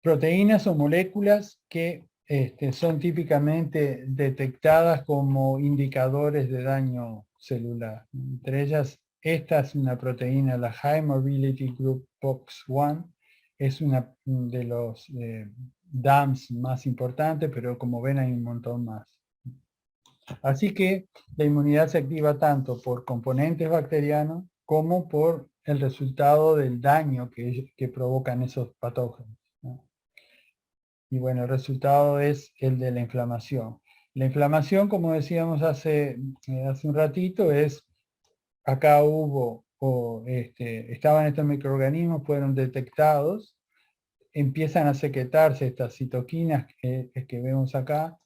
S1: proteínas o moléculas que son típicamente detectadas como indicadores de daño celular. Entre ellas, esta es una proteína, la High Mobility Group POX1, es una de los DAMs más importantes, pero como ven hay un montón más. Así que la inmunidad se activa tanto por componentes bacterianos como por el resultado del daño que provocan esos patógenos, ¿no? Y bueno, el resultado es el de la inflamación. La inflamación, como decíamos hace un ratito, acá estaban estos microorganismos, fueron detectados, empiezan a secretarse estas citoquinas que vemos acá.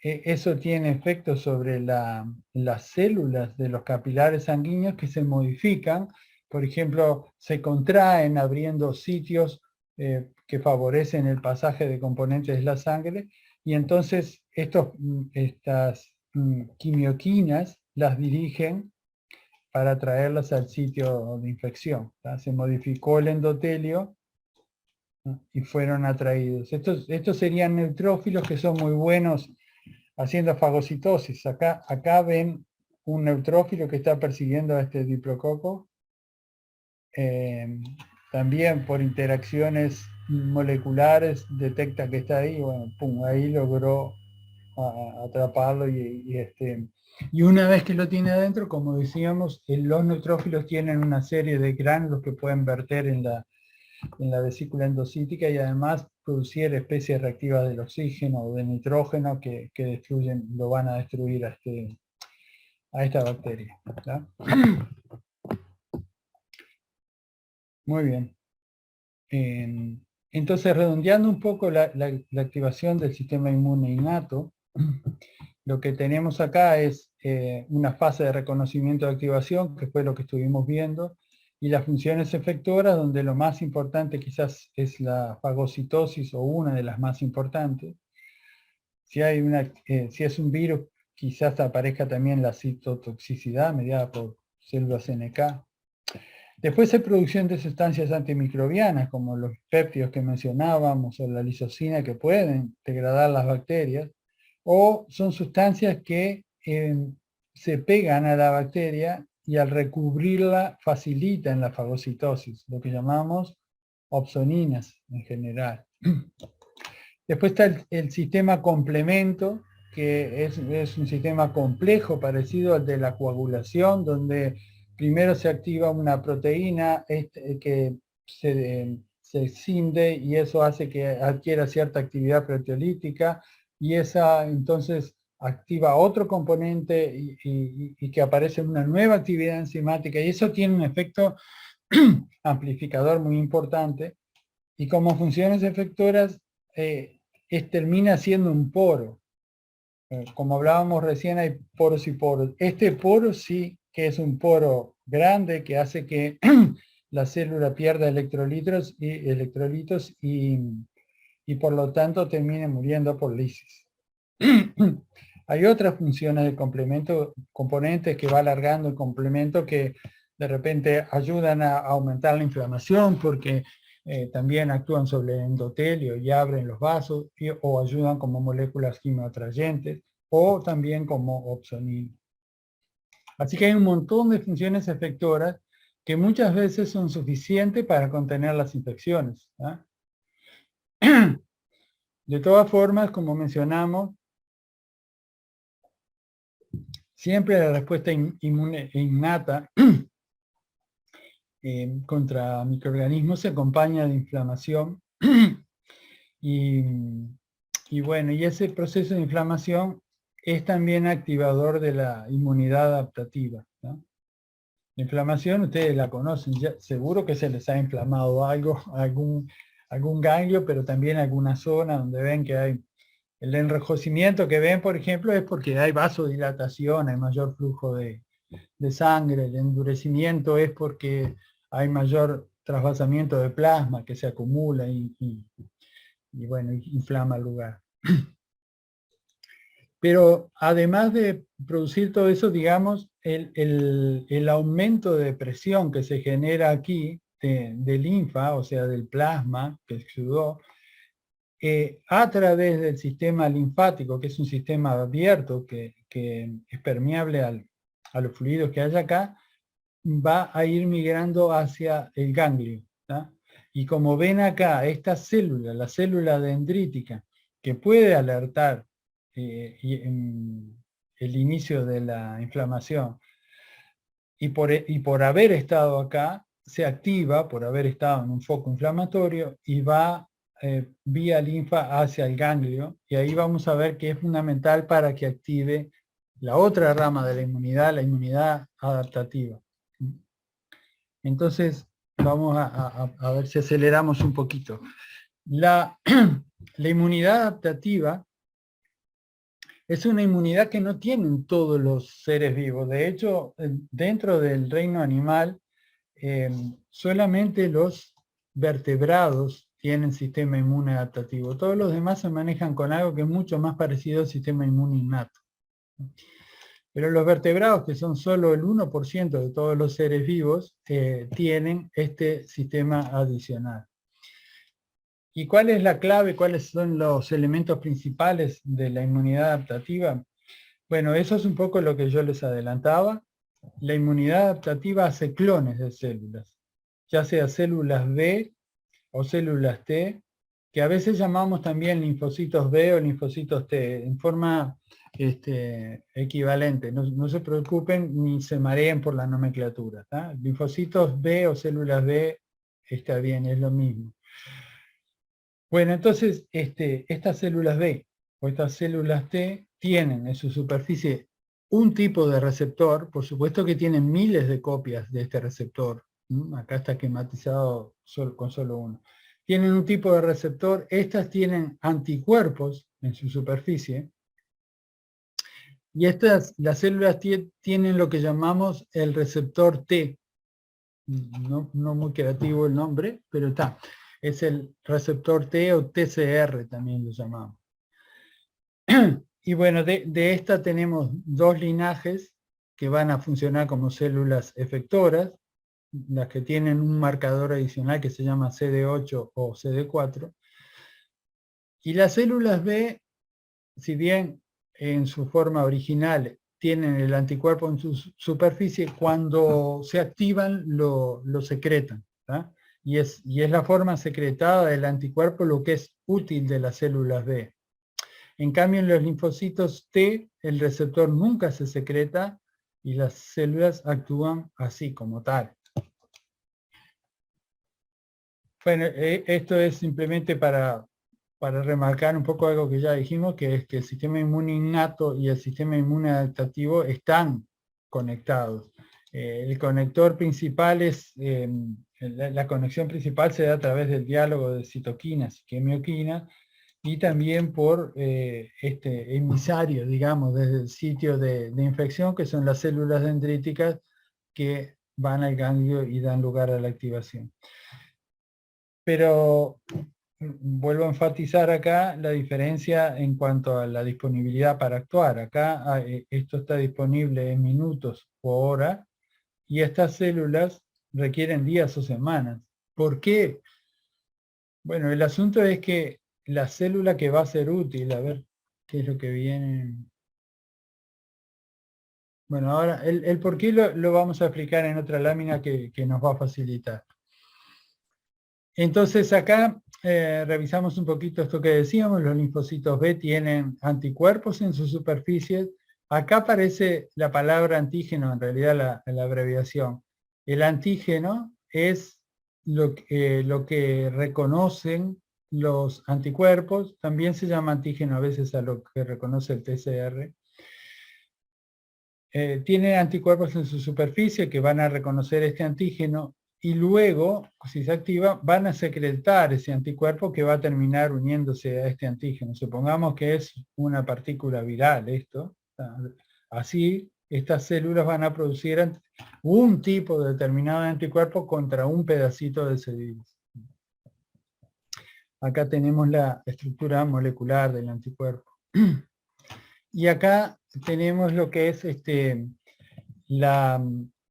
S1: Eso tiene efectos sobre las células de los capilares sanguíneos que se modifican, por ejemplo, se contraen abriendo sitios que favorecen el pasaje de componentes de la sangre, y entonces estas quimioquinas las dirigen para traerlas al sitio de infección, ¿tá? Se modificó el endotelio, ¿no? Y fueron atraídos. Estos serían neutrófilos que son muy buenos haciendo fagocitosis. Acá ven un neutrófilo que está persiguiendo a este diplococo. También por interacciones moleculares detecta que está ahí, bueno, pum, ahí logró atraparlo y una vez que lo tiene adentro, como decíamos, los neutrófilos tienen una serie de gránulos que pueden verter en la vesícula endocítica y además producir especies reactivas del oxígeno o de nitrógeno que lo van a destruir a esta bacteria, ¿tá? Muy bien. Entonces, redondeando un poco la activación del sistema inmune innato, lo que tenemos acá es una fase de reconocimiento de activación, que fue lo que estuvimos viendo, y las funciones efectoras, donde lo más importante quizás es la fagocitosis, o una de las más importantes. Si es un virus, quizás aparezca también la citotoxicidad mediada por células NK. Después hay producción de sustancias antimicrobianas, como los péptidos que mencionábamos, o la lisocina, que pueden degradar las bacterias, o son sustancias que se pegan a la bacteria y al recubrirla facilitan la fagocitosis, lo que llamamos opsoninas en general. Después está el sistema complemento, que es un sistema complejo parecido al de la coagulación, donde primero se activa una proteína que se escinde, y eso hace que adquiera cierta actividad proteolítica, y esa entonces activa otro componente y que aparece una nueva actividad enzimática, y eso tiene un efecto amplificador muy importante. Y como funciones efectoras, termina siendo un poro. Como hablábamos recién, hay poros y poros. Este poro sí que es un poro grande que hace que la célula pierda electrolitos y por lo tanto termine muriendo por lisis. Hay otras funciones de complemento, componentes que va alargando el complemento, que de repente ayudan a aumentar la inflamación porque también actúan sobre el endotelio y abren los vasos, o ayudan como moléculas quimioatrayentes, o también como opsonina. Así que hay un montón de funciones efectoras que muchas veces son suficientes para contener las infecciones, ¿ah? De todas formas, como mencionamos, siempre la respuesta inmune innata contra microorganismos se acompaña de inflamación y bueno, y ese proceso de inflamación es también activador de la inmunidad adaptativa, ¿no? La inflamación ustedes la conocen, seguro que se les ha inflamado algún ganglio, pero también alguna zona donde ven que hay el enrojecimiento que ven, por ejemplo, es porque hay vasodilatación, hay mayor flujo de sangre. El endurecimiento es porque hay mayor trasvasamiento de plasma que se acumula y bueno, inflama el lugar. Pero además de producir todo eso, digamos, el aumento de presión que se genera aquí de linfa, o sea, del plasma que exudó, a través del sistema linfático, que es un sistema abierto que es permeable a los fluidos que hay acá, va a ir migrando hacia el ganglio. ¿tá? Y como ven acá, esta célula, la célula dendrítica, que puede alertar el inicio de la inflamación, y por haber estado acá, se activa, por haber estado en un foco inflamatorio, y va vía linfa hacia el ganglio, y ahí vamos a ver que es fundamental para que active la otra rama de la inmunidad adaptativa. Entonces, vamos a ver si aceleramos un poquito. La inmunidad adaptativa es una inmunidad que no tienen todos los seres vivos. De hecho, dentro del reino animal, solamente los vertebrados tienen sistema inmune adaptativo. Todos los demás se manejan con algo que es mucho más parecido al sistema inmune innato. Pero los vertebrados, que son solo el 1% de todos los seres vivos, tienen este sistema adicional. ¿Y cuál es la clave? ¿Cuáles son los elementos principales de la inmunidad adaptativa? Bueno, eso es un poco lo que yo les adelantaba. La inmunidad adaptativa hace clones de células, ya sea células B o células T, que a veces llamamos también linfocitos B o linfocitos T, en forma equivalente. No se preocupen ni se mareen por la nomenclatura. ¿tá? Linfocitos B o células B está bien, es lo mismo. Bueno, entonces estas células B o estas células T tienen en su superficie un tipo de receptor, por supuesto que tienen miles de copias de este receptor. Acá está esquematizado con solo uno. Tienen un tipo de receptor, estas tienen anticuerpos en su superficie, y las células T tienen lo que llamamos el receptor T. No muy creativo el nombre, pero está. Es el receptor T o TCR también lo llamamos. Y bueno, de esta tenemos dos linajes que van a funcionar como células efectoras, las que tienen un marcador adicional que se llama CD8 o CD4. Y las células B, si bien en su forma original tienen el anticuerpo en su superficie, cuando se activan lo secretan. ¿tá? Y es la forma secretada del anticuerpo lo que es útil de las células B. En cambio, en los linfocitos T, el receptor nunca se secreta y las células actúan así, como tal. Bueno, esto es simplemente para remarcar un poco algo que ya dijimos, que es que el sistema inmune innato y el sistema inmune adaptativo están conectados. El conector principal es, la conexión principal se da a través del diálogo de citoquinas y quimioquinas, y también por este emisario, digamos, desde el sitio de infección, que son las células dendríticas que van al ganglio y dan lugar a la activación. Pero vuelvo a enfatizar acá la diferencia en cuanto a la disponibilidad para actuar. Acá esto está disponible en minutos o horas, y estas células requieren días o semanas. ¿Por qué? Bueno, el asunto es que la célula que va a ser útil, a ver qué es lo que viene. Bueno, ahora el por qué lo vamos a explicar en otra lámina que nos va a facilitar. Entonces acá revisamos un poquito esto que decíamos, los linfocitos B tienen anticuerpos en sus superficies. Acá aparece la palabra antígeno, en realidad la abreviación. El antígeno es lo que reconocen los anticuerpos, también se llama antígeno a veces a lo que reconoce el TCR. Tiene anticuerpos en su superficie que van a reconocer este antígeno, y luego, si se activa, van a secretar ese anticuerpo que va a terminar uniéndose a este antígeno. Supongamos que es una partícula viral esto. Así, estas células van a producir un tipo determinado de anticuerpo contra un pedacito de ese virus. Acá tenemos la estructura molecular del anticuerpo. Y acá tenemos lo que es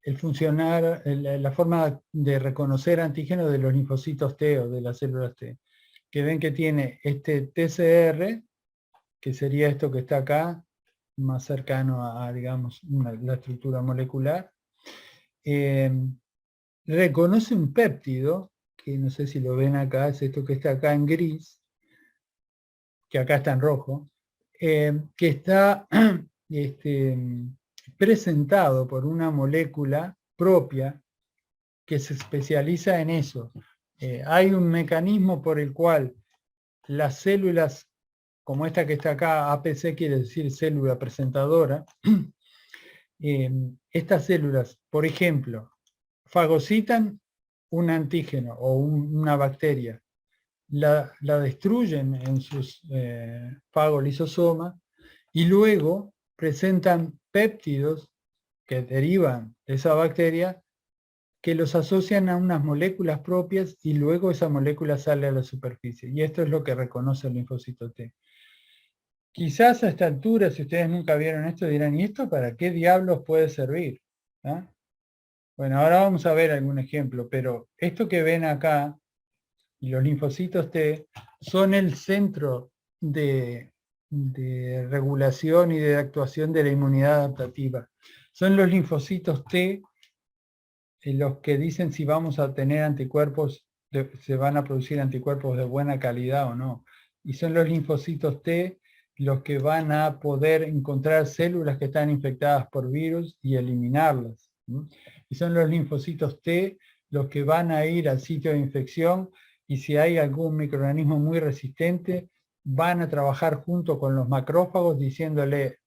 S1: el funcionar, la forma de reconocer antígenos de los linfocitos T o de las células T, que ven que tiene este TCR, que sería esto que está acá, más cercano a digamos, la estructura molecular, reconoce un péptido, que no sé si lo ven acá, es esto que está acá en gris, que acá está en rojo, que está presentado por una molécula propia que se especializa en eso. Hay un mecanismo por el cual las células, como esta que está acá, APC quiere decir célula presentadora, estas células, por ejemplo, fagocitan un antígeno o una bacteria, la destruyen en sus fagolisosomas y luego presentan péptidos que derivan de esa bacteria que los asocian a unas moléculas propias y luego esa molécula sale a la superficie. Y esto es lo que reconoce el linfocito T. Quizás a esta altura, si ustedes nunca vieron esto, dirán, ¿y esto para qué diablos puede servir? ¿Ah? Bueno, ahora vamos a ver algún ejemplo, pero esto que ven acá, y los linfocitos T, son el centro de regulación y de actuación de la inmunidad adaptativa. Son los linfocitos T los que dicen si vamos a tener anticuerpos, se van a producir anticuerpos de buena calidad o no. Y son los linfocitos T los que van a poder encontrar células que están infectadas por virus y eliminarlas. Y son los linfocitos T los que van a ir al sitio de infección y si hay algún microorganismo muy resistente, van a trabajar junto con los macrófagos diciéndole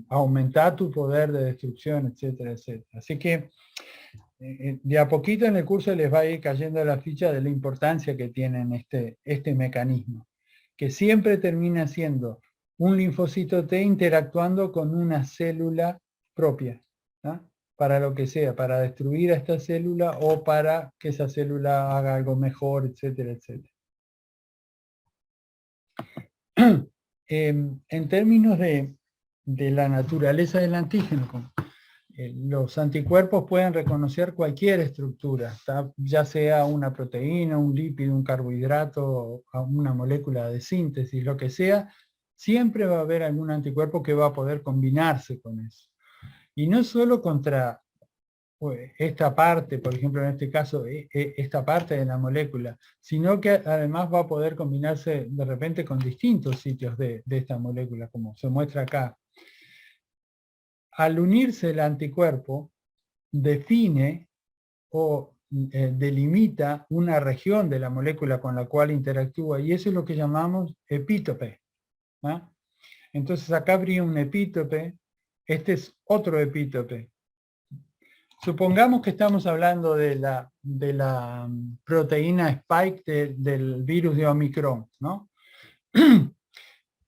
S1: aumenta tu poder de destrucción, etcétera, etcétera. Así que de a poquito en el curso les va a ir cayendo la ficha de la importancia que tienen este mecanismo, que siempre termina siendo un linfocito T interactuando con una célula propia, ¿no? Para lo que sea, para destruir a esta célula o para que esa célula haga algo mejor, etcétera, etcétera. En términos de la naturaleza del antígeno, los anticuerpos pueden reconocer cualquier estructura, ya sea una proteína, un lípido, un carbohidrato, una molécula de síntesis, lo que sea, siempre va a haber algún anticuerpo que va a poder combinarse con eso. Y no solo contra esta parte, por ejemplo en este caso, esta parte de la molécula, sino que además va a poder combinarse de repente con distintos sitios de esta molécula, como se muestra acá. Al unirse el anticuerpo, define o delimita una región de la molécula con la cual interactúa, y eso es lo que llamamos epítope. ¿Ah? Entonces acá habría un epítope, este es otro epítope. Supongamos que estamos hablando de la proteína Spike del virus de Omicron, ¿no?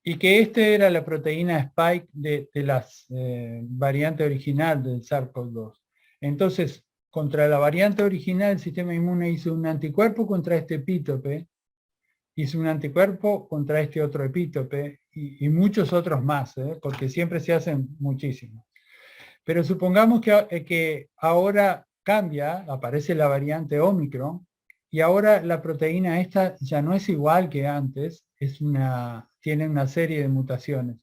S1: Y que este era la proteína Spike de las variante original del SARS-CoV-2. Entonces, contra la variante original, el sistema inmune hizo un anticuerpo contra este epítope, hizo un anticuerpo contra este otro epítope, y muchos otros más, porque siempre se hacen muchísimos. Pero supongamos que ahora cambia, aparece la variante Omicron, y ahora la proteína esta ya no es igual que antes, tiene una serie de mutaciones.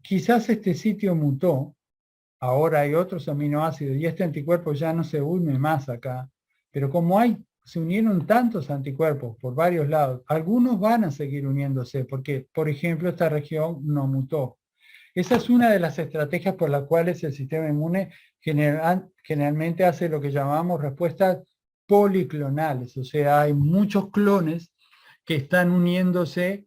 S1: Quizás este sitio mutó, ahora hay otros aminoácidos, y este anticuerpo ya no se une más acá, pero como se unieron tantos anticuerpos por varios lados, algunos van a seguir uniéndose, porque, por ejemplo, esta región no mutó. Esa es una de las estrategias por las cuales el sistema inmune generalmente hace lo que llamamos respuestas policlonales, o sea, hay muchos clones que están uniéndose,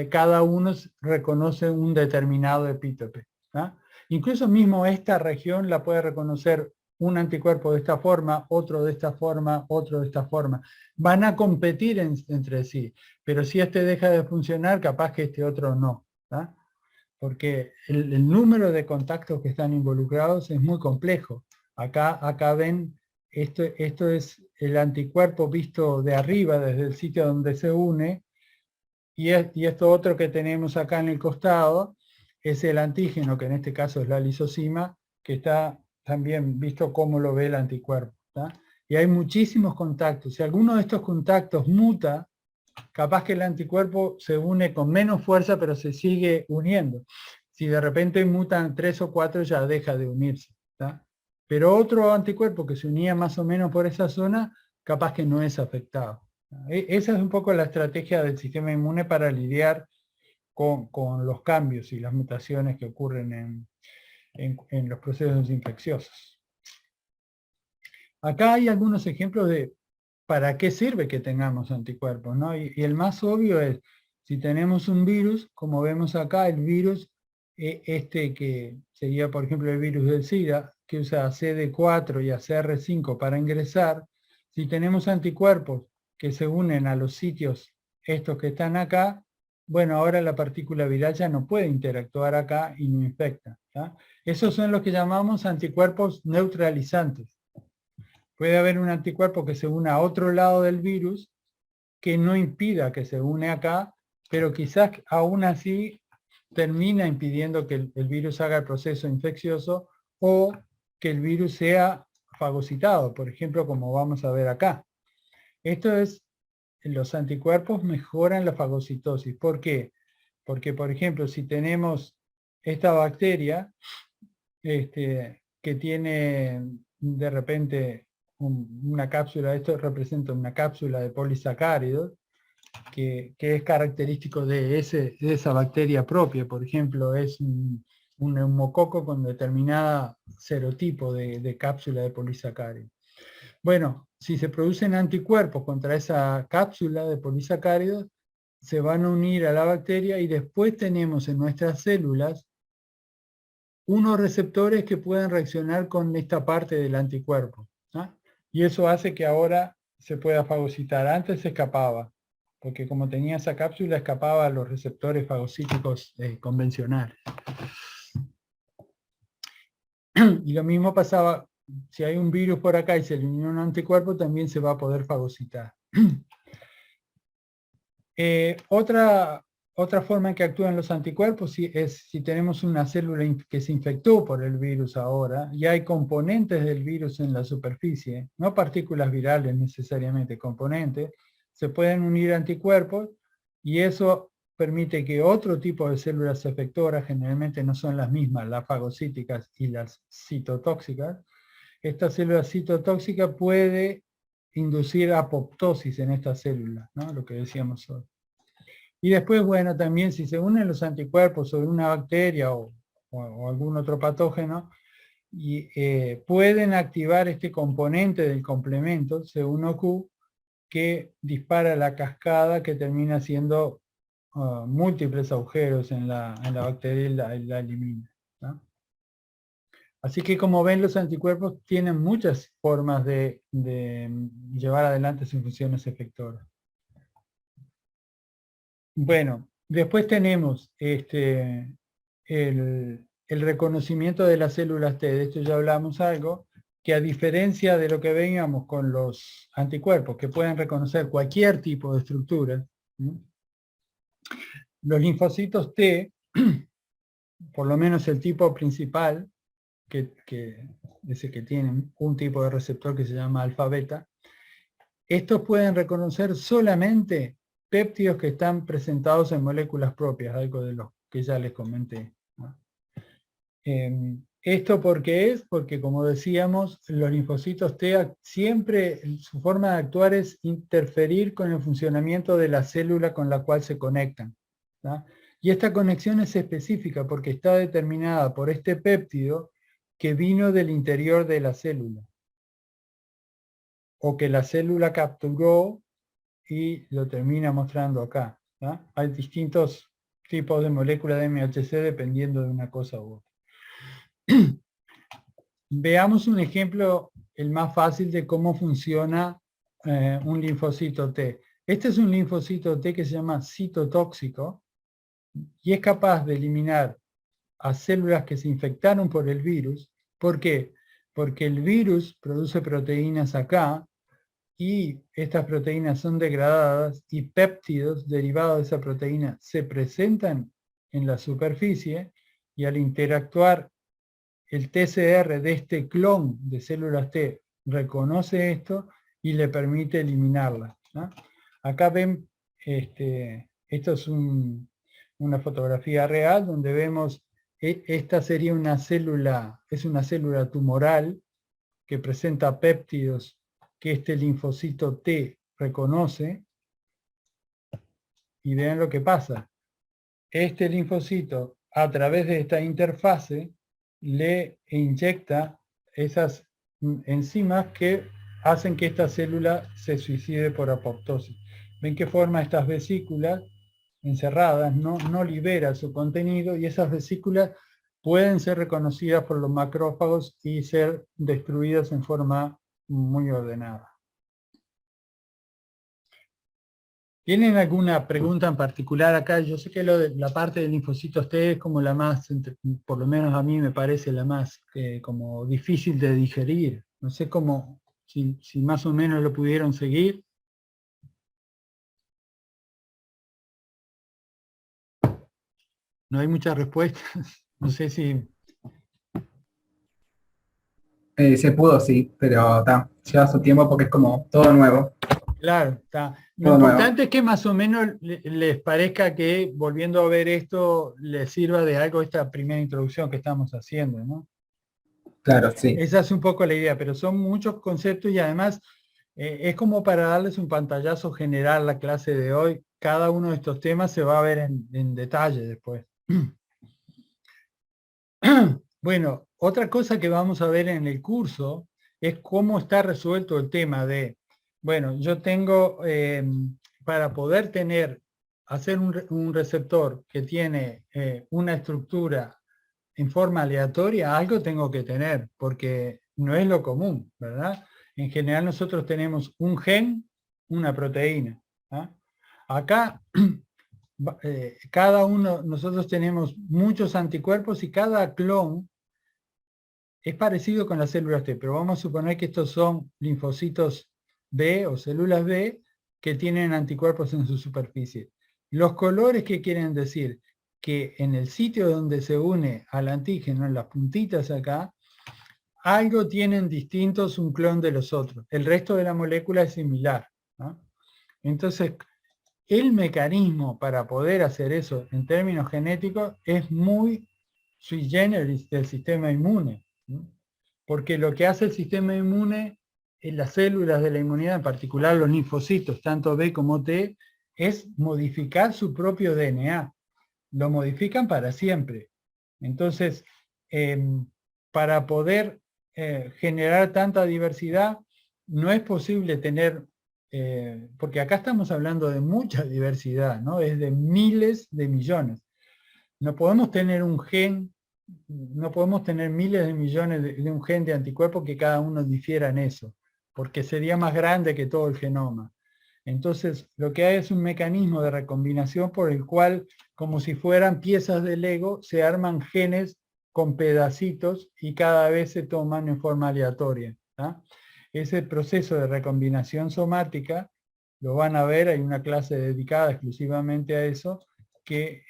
S1: cada uno reconoce un determinado epítope. ¿Ah? Incluso mismo esta región la puede reconocer un anticuerpo de esta forma, otro de esta forma, otro de esta forma. Van a competir entre sí, pero si este deja de funcionar, capaz que este otro no. ¿Ah? Porque el número de contactos que están involucrados es muy complejo. Acá ven, esto es el anticuerpo visto de arriba, desde el sitio donde se une, y esto otro que tenemos acá en el costado es el antígeno, que en este caso es la lisosima, que está también visto cómo lo ve el anticuerpo. ¿Tá? Y hay muchísimos contactos. Si alguno de estos contactos muta, capaz que el anticuerpo se une con menos fuerza, pero se sigue uniendo. Si de repente mutan 3 o 4, ya deja de unirse. ¿Tá? Pero otro anticuerpo que se unía más o menos por esa zona, capaz que no es afectado. Esa es un poco la estrategia del sistema inmune para lidiar con los cambios y las mutaciones que ocurren en los procesos infecciosos. Acá hay algunos ejemplos de para qué sirve que tengamos anticuerpos, ¿no? Y el más obvio es, si tenemos un virus, como vemos acá, el virus, que sería por ejemplo el virus del SIDA, que usa a CD4 y a CR5 para ingresar, si tenemos anticuerpos que se unen a los sitios estos que están acá, bueno, ahora la partícula viral ya no puede interactuar acá y no infecta. ¿Tá? Esos son los que llamamos anticuerpos neutralizantes. Puede haber un anticuerpo que se una a otro lado del virus que no impida que se une acá, pero quizás aún así termina impidiendo que el virus haga el proceso infeccioso o que el virus sea fagocitado, por ejemplo, como vamos a ver acá. Esto es, los anticuerpos mejoran la fagocitosis. ¿Por qué? Porque, por ejemplo, si tenemos esta bacteria que tiene de repente una cápsula, esto representa una cápsula de polisacáridos, que es característico de esa bacteria propia. Por ejemplo, es un neumococo con determinada serotipo de cápsula de polisacáridos. Bueno, si se producen anticuerpos contra esa cápsula de polisacáridos, se van a unir a la bacteria y después tenemos en nuestras células unos receptores que pueden reaccionar con esta parte del anticuerpo. ¿Ah? Y eso hace que ahora se pueda fagocitar. Antes se escapaba, porque como tenía esa cápsula, escapaba a los receptores fagocíticos convencionales. Y lo mismo pasaba, si hay un virus por acá y se le unió un anticuerpo, también se va a poder fagocitar. Otra forma en que actúan los anticuerpos es si tenemos una célula que se infectó por el virus ahora y hay componentes del virus en la superficie, no partículas virales necesariamente, componentes, se pueden unir anticuerpos y eso permite que otro tipo de células efectoras, generalmente no son las mismas, las fagocíticas y las citotóxicas, esta célula citotóxica puede inducir apoptosis en esta célula, ¿no? Lo que decíamos hoy. Y después, bueno, también si se unen los anticuerpos sobre una bacteria o algún otro patógeno, pueden activar este componente del complemento, C1Q, que dispara la cascada que termina haciendo múltiples agujeros en la bacteria y la elimina. ¿No? Así que como ven, los anticuerpos tienen muchas formas de llevar adelante sus funciones efectoras. Bueno, después tenemos el reconocimiento de las células T, de esto ya hablamos algo, que a diferencia de lo que veíamos con los anticuerpos, que pueden reconocer cualquier tipo de estructura, ¿sí? Los linfocitos T, por lo menos el tipo principal, ese que tienen un tipo de receptor que se llama alfa-beta, estos pueden reconocer solamente péptidos que están presentados en moléculas propias, algo de lo que ya les comenté. ¿No? ¿Esto por qué es? Porque como decíamos, los linfocitos T siempre su forma de actuar es interferir con el funcionamiento de la célula con la cual se conectan. ¿No? Y esta conexión es específica porque está determinada por este péptido que vino del interior de la célula, o que la célula capturó y lo termina mostrando acá. ¿No? Hay distintos tipos de moléculas de MHC dependiendo de una cosa u otra. Veamos un ejemplo, el más fácil, de cómo funciona un linfocito T. Este es un linfocito T que se llama citotóxico y es capaz de eliminar a células que se infectaron por el virus. ¿Por qué? Porque el virus produce proteínas acá y estas proteínas son degradadas y péptidos derivados de esa proteína se presentan en la superficie y al interactuar el TCR de este clon de células T reconoce esto y le permite eliminarla, ¿no? Acá ven, esto es una fotografía real donde vemos, esta sería una célula, es una célula tumoral que presenta péptidos que este linfocito T reconoce, y vean lo que pasa. Este linfocito, a través de esta interfase, le inyecta esas enzimas que hacen que esta célula se suicide por apoptosis. Ven que forma estas vesículas encerradas, no libera su contenido, y esas vesículas pueden ser reconocidas por los macrófagos y ser destruidas en forma muy ordenada. ¿Tienen alguna pregunta en particular acá? Yo sé que la parte de linfocitos T es como la más, por lo menos a mí me parece la más como difícil de digerir. No sé cómo, si más o menos lo pudieron seguir. No hay muchas respuestas. No sé si...
S2: Se pudo, sí, pero lleva su tiempo porque es como todo nuevo.
S1: Claro, está. Lo
S2: Todo
S1: importante
S2: nuevo.
S1: es que más o menos les parezca que, volviendo a ver esto, les sirva de algo esta primera introducción que estamos haciendo, ¿no?
S2: Claro, sí.
S1: Esa es un poco la idea, pero son muchos conceptos y además es como para darles un pantallazo general la clase de hoy. Cada uno de estos temas se va a ver en detalle después. Bueno, otra cosa que vamos a ver en el curso es cómo está resuelto el tema de, bueno, yo tengo, para poder hacer un receptor que tiene una estructura en forma aleatoria, algo tengo que tener, porque no es lo común, ¿verdad? En general nosotros tenemos un gen, una proteína. ¿Ah? Acá, cada uno, nosotros tenemos muchos anticuerpos y cada clon es parecido con las células T, pero vamos a suponer que estos son linfocitos B o células B que tienen anticuerpos en su superficie. Los colores, ¿qué quieren decir? Que en el sitio donde se une al antígeno, en las puntitas acá, algo tienen distintos un clon de los otros. El resto de la molécula es similar, ¿no? Entonces, el mecanismo para poder hacer eso en términos genéticos es muy sui generis del sistema inmune, ¿no? Porque lo que hace el sistema inmune en las células de la inmunidad, en particular los linfocitos, tanto B como T, es modificar su propio DNA. Lo modifican para siempre. Entonces, para poder generar tanta diversidad, no es posible tener, porque acá estamos hablando de mucha diversidad, ¿no? Es de miles de millones. No podemos tener un gen, no podemos tener miles de millones de un gen de anticuerpos que cada uno difiera en eso, porque sería más grande que todo el genoma. Entonces, lo que hay es un mecanismo de recombinación por el cual, como si fueran piezas de Lego, se arman genes con pedacitos y cada vez se toman en forma aleatoria, ¿tá? Ese proceso de recombinación somática, lo van a ver, hay una clase dedicada exclusivamente a eso, que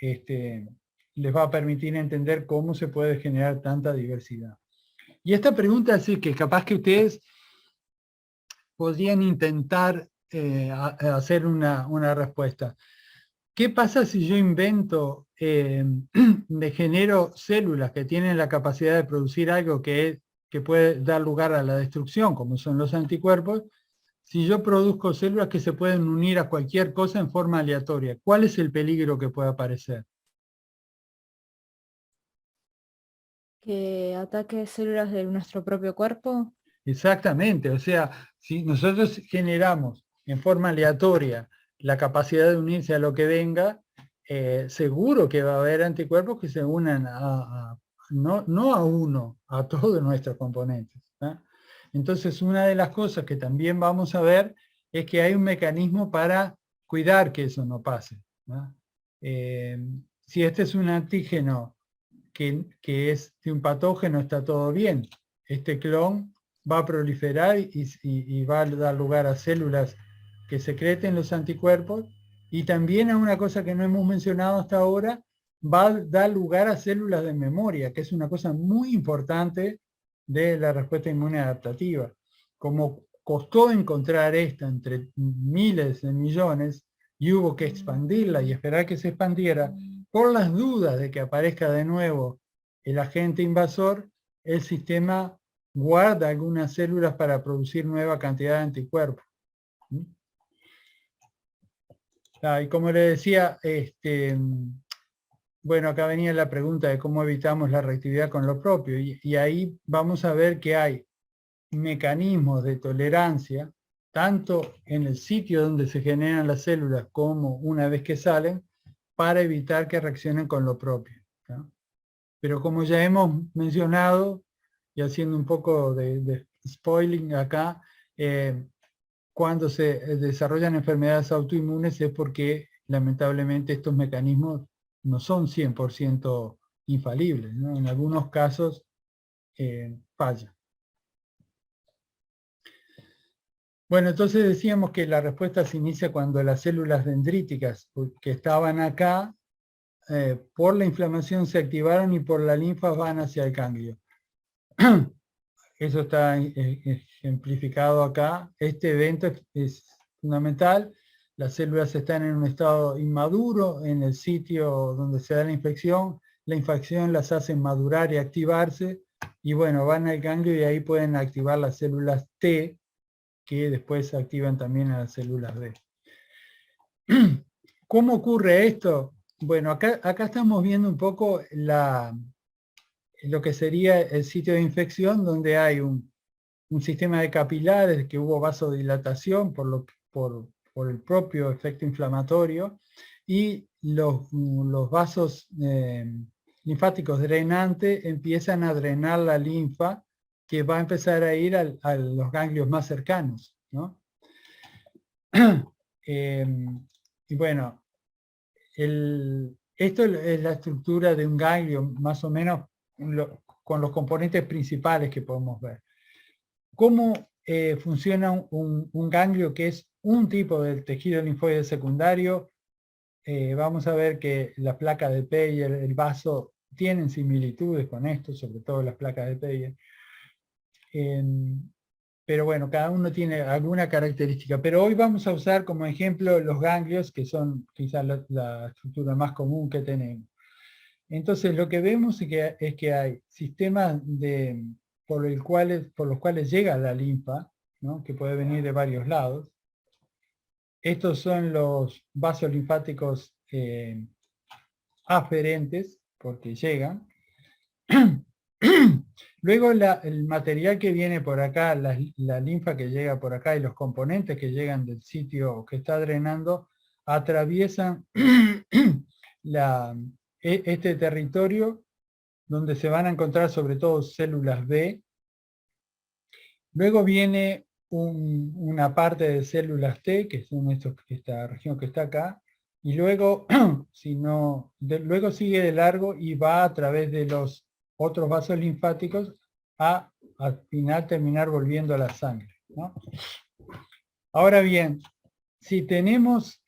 S1: les va a permitir entender cómo se puede generar tanta diversidad. Y esta pregunta es que capaz que ustedes podrían intentar hacer una respuesta. ¿Qué pasa si yo invento, me genero células que tienen la capacidad de producir algo que puede dar lugar a la destrucción, como son los anticuerpos? Si yo produzco células que se pueden unir a cualquier cosa en forma aleatoria, ¿cuál es el peligro que puede aparecer?
S4: Que ataque células de nuestro propio cuerpo.
S1: Exactamente, o sea, si nosotros generamos en forma aleatoria la capacidad de unirse a lo que venga, seguro que va a haber anticuerpos que se unan no a uno, a todos nuestros componentes, ¿tá? Entonces, una de las cosas que también vamos a ver es que hay un mecanismo para cuidar que eso no pase, ¿tá? Si este es un antígeno que es de un patógeno, está todo bien. Este clon va a proliferar y va a dar lugar a células que secreten los anticuerpos, y también a una cosa que no hemos mencionado hasta ahora, va a dar lugar a células de memoria, que es una cosa muy importante de la respuesta inmune adaptativa. Como costó encontrar esta entre miles de millones y hubo que expandirla y esperar que se expandiera, por las dudas de que aparezca de nuevo el agente invasor, el sistema guarda algunas células para producir nueva cantidad de anticuerpos. Y como le decía, bueno, acá venía la pregunta de cómo evitamos la reactividad con lo propio, y ahí vamos a ver que hay mecanismos de tolerancia, tanto en el sitio donde se generan las células como una vez que salen, para evitar que reaccionen con lo propio, ¿no? Pero como ya hemos mencionado, y haciendo un poco de spoiling acá, cuando se desarrollan enfermedades autoinmunes es porque lamentablemente estos mecanismos no son 100% infalibles, ¿no? En algunos casos fallan. Bueno, entonces decíamos que la respuesta se inicia cuando las células dendríticas que estaban acá, por la inflamación se activaron y por la linfa van hacia el ganglio. Eso está ejemplificado acá. Este evento es fundamental. Las células están en un estado inmaduro en el sitio donde se da la infección. La infección las hace madurar y activarse. Y bueno, van al ganglio y ahí pueden activar las células T, que después se activan también a las células B. ¿Cómo ocurre esto? Bueno, acá estamos viendo un poco lo que sería el sitio de infección, donde hay un sistema de capilares, que hubo vasodilatación por el propio efecto inflamatorio, y los vasos linfáticos drenantes empiezan a drenar la linfa, que va a empezar a ir a los ganglios más cercanos, ¿no? Y bueno, esto es la estructura de un ganglio, más o menos con los componentes principales que podemos ver. ¿Cómo funciona un ganglio, que es un tipo del tejido linfoide secundario? Vamos a ver que la placa de Peyer, el vaso, tienen similitudes con esto, sobre todo las placas de Peyer. Pero bueno, cada uno tiene alguna característica. Pero hoy vamos a usar como ejemplo los ganglios, que son quizás la estructura más común que tenemos. Entonces lo que vemos es que hay sistemas por los cuales llega la linfa, ¿no? Que puede venir de varios lados. Estos son los vasos linfáticos aferentes, porque llegan. Luego el material que viene por acá, la linfa que llega por acá y los componentes que llegan del sitio que está drenando, atraviesan este territorio, donde se van a encontrar sobre todo células B. Luego viene una parte de células T, que son esta región que está acá, y luego, luego sigue de largo y va a través de los otros vasos linfáticos al final terminar volviendo a la sangre, ¿no? Ahora bien, si tenemos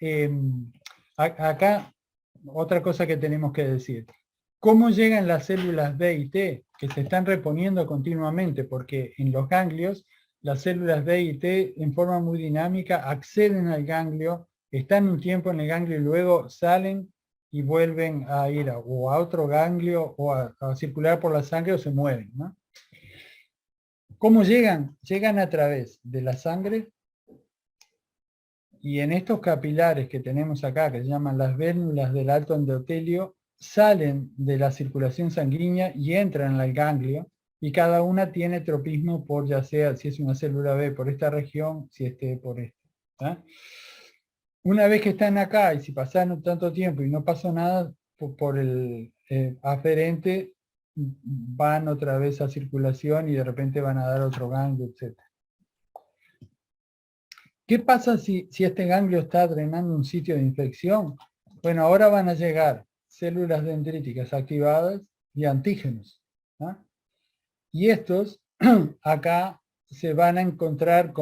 S1: acá otra cosa que tenemos que decir. ¿Cómo llegan las células B y T? Que se están reponiendo continuamente, porque en los ganglios las células B y T en forma muy dinámica acceden al ganglio, están un tiempo en el ganglio y luego salen y vuelven a ir a otro ganglio o a circular por la sangre o se mueven, ¿no? ¿Cómo llegan? Llegan a través de la sangre, y en estos capilares que tenemos acá, que se llaman las vénulas del alto endotelio, salen de la circulación sanguínea y entran al ganglio, y cada una tiene tropismo por, ya sea, si es una célula B por esta región, si es T por esta, ¿eh? Una vez que están acá, y si pasaron tanto tiempo y no pasó nada, por el aferente, van otra vez a circulación y de repente van a dar otro ganglio, etc. ¿Qué pasa si este ganglio está drenando un sitio de infección? Bueno, ahora van a llegar células dendríticas activadas y antígenos, ¿no? Y estos acá se van a encontrar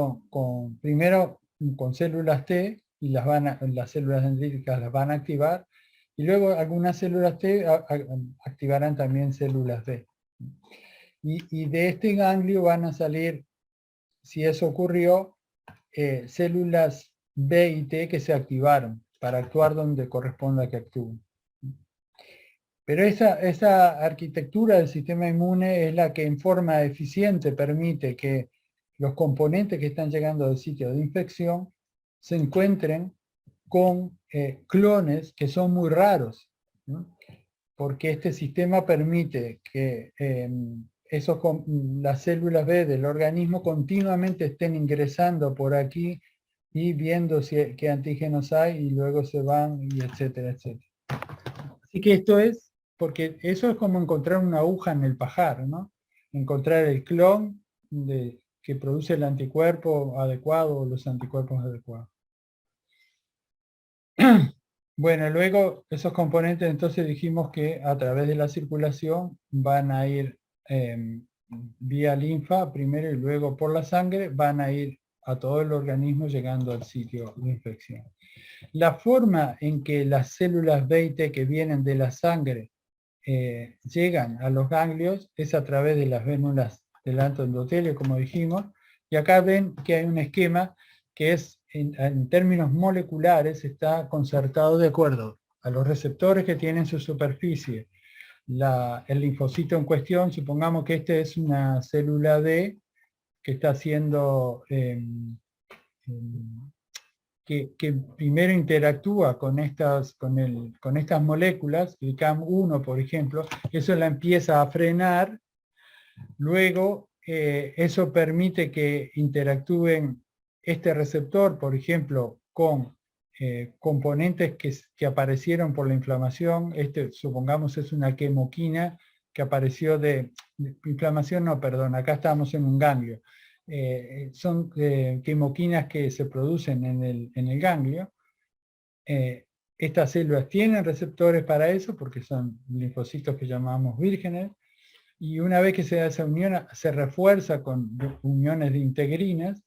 S1: primero con células T, y las células dendríticas las van a activar, Y luego algunas células T activarán también células B. Y de este ganglio van a salir, si eso ocurrió, células B y T que se activaron para actuar donde corresponda que actúen. Pero esa arquitectura del sistema inmune es la que en forma eficiente permite que los componentes que están llegando del sitio de infección se encuentren con clones que son muy raros, ¿no? Porque este sistema permite que las células B del organismo continuamente estén ingresando por aquí y viendo qué antígenos hay y luego se van y etcétera, etcétera. Así que esto es, porque eso es como encontrar una aguja en el pajar, ¿no? Encontrar el clon que produce el anticuerpo adecuado o los anticuerpos adecuados. Bueno, luego esos componentes entonces dijimos que a través de la circulación van a ir vía linfa primero y luego por la sangre, van a ir a todo el organismo llegando al sitio de infección. La forma en que las células B y T que vienen de la sangre llegan a los ganglios es a través de las vénulas del alto endotelio, como dijimos, y acá ven que hay un esquema que es, en términos moleculares, está concertado de acuerdo a los receptores que tienen su superficie. El linfocito en cuestión, supongamos que este es una célula D que está haciendo que primero interactúa con estas moléculas, el CAM1 por ejemplo, eso la empieza a frenar, luego eso permite que interactúen este receptor, por ejemplo, con componentes que aparecieron por la inflamación, supongamos es una quemoquina que apareció inflamación no, perdón, acá estamos en un ganglio. Son quemoquinas que se producen en el ganglio. Estas células tienen receptores para eso porque son linfocitos que llamamos vírgenes, y una vez que se da esa unión se refuerza con uniones de integrinas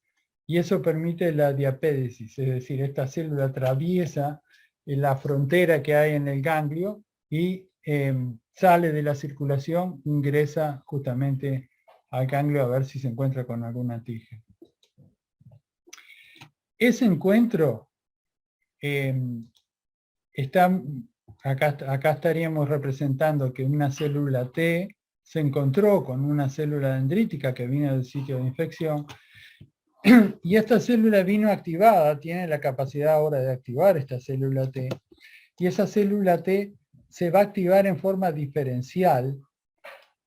S1: y eso permite la diapédesis, es decir, esta célula atraviesa la frontera que hay en el ganglio y sale de la circulación, ingresa justamente al ganglio a ver si se encuentra con algún antígeno. Ese encuentro acá estaríamos representando que una célula T se encontró con una célula dendrítica que vino del sitio de infección y esta célula vino activada, tiene la capacidad ahora de activar esta célula T, y esa célula T se va a activar en forma diferencial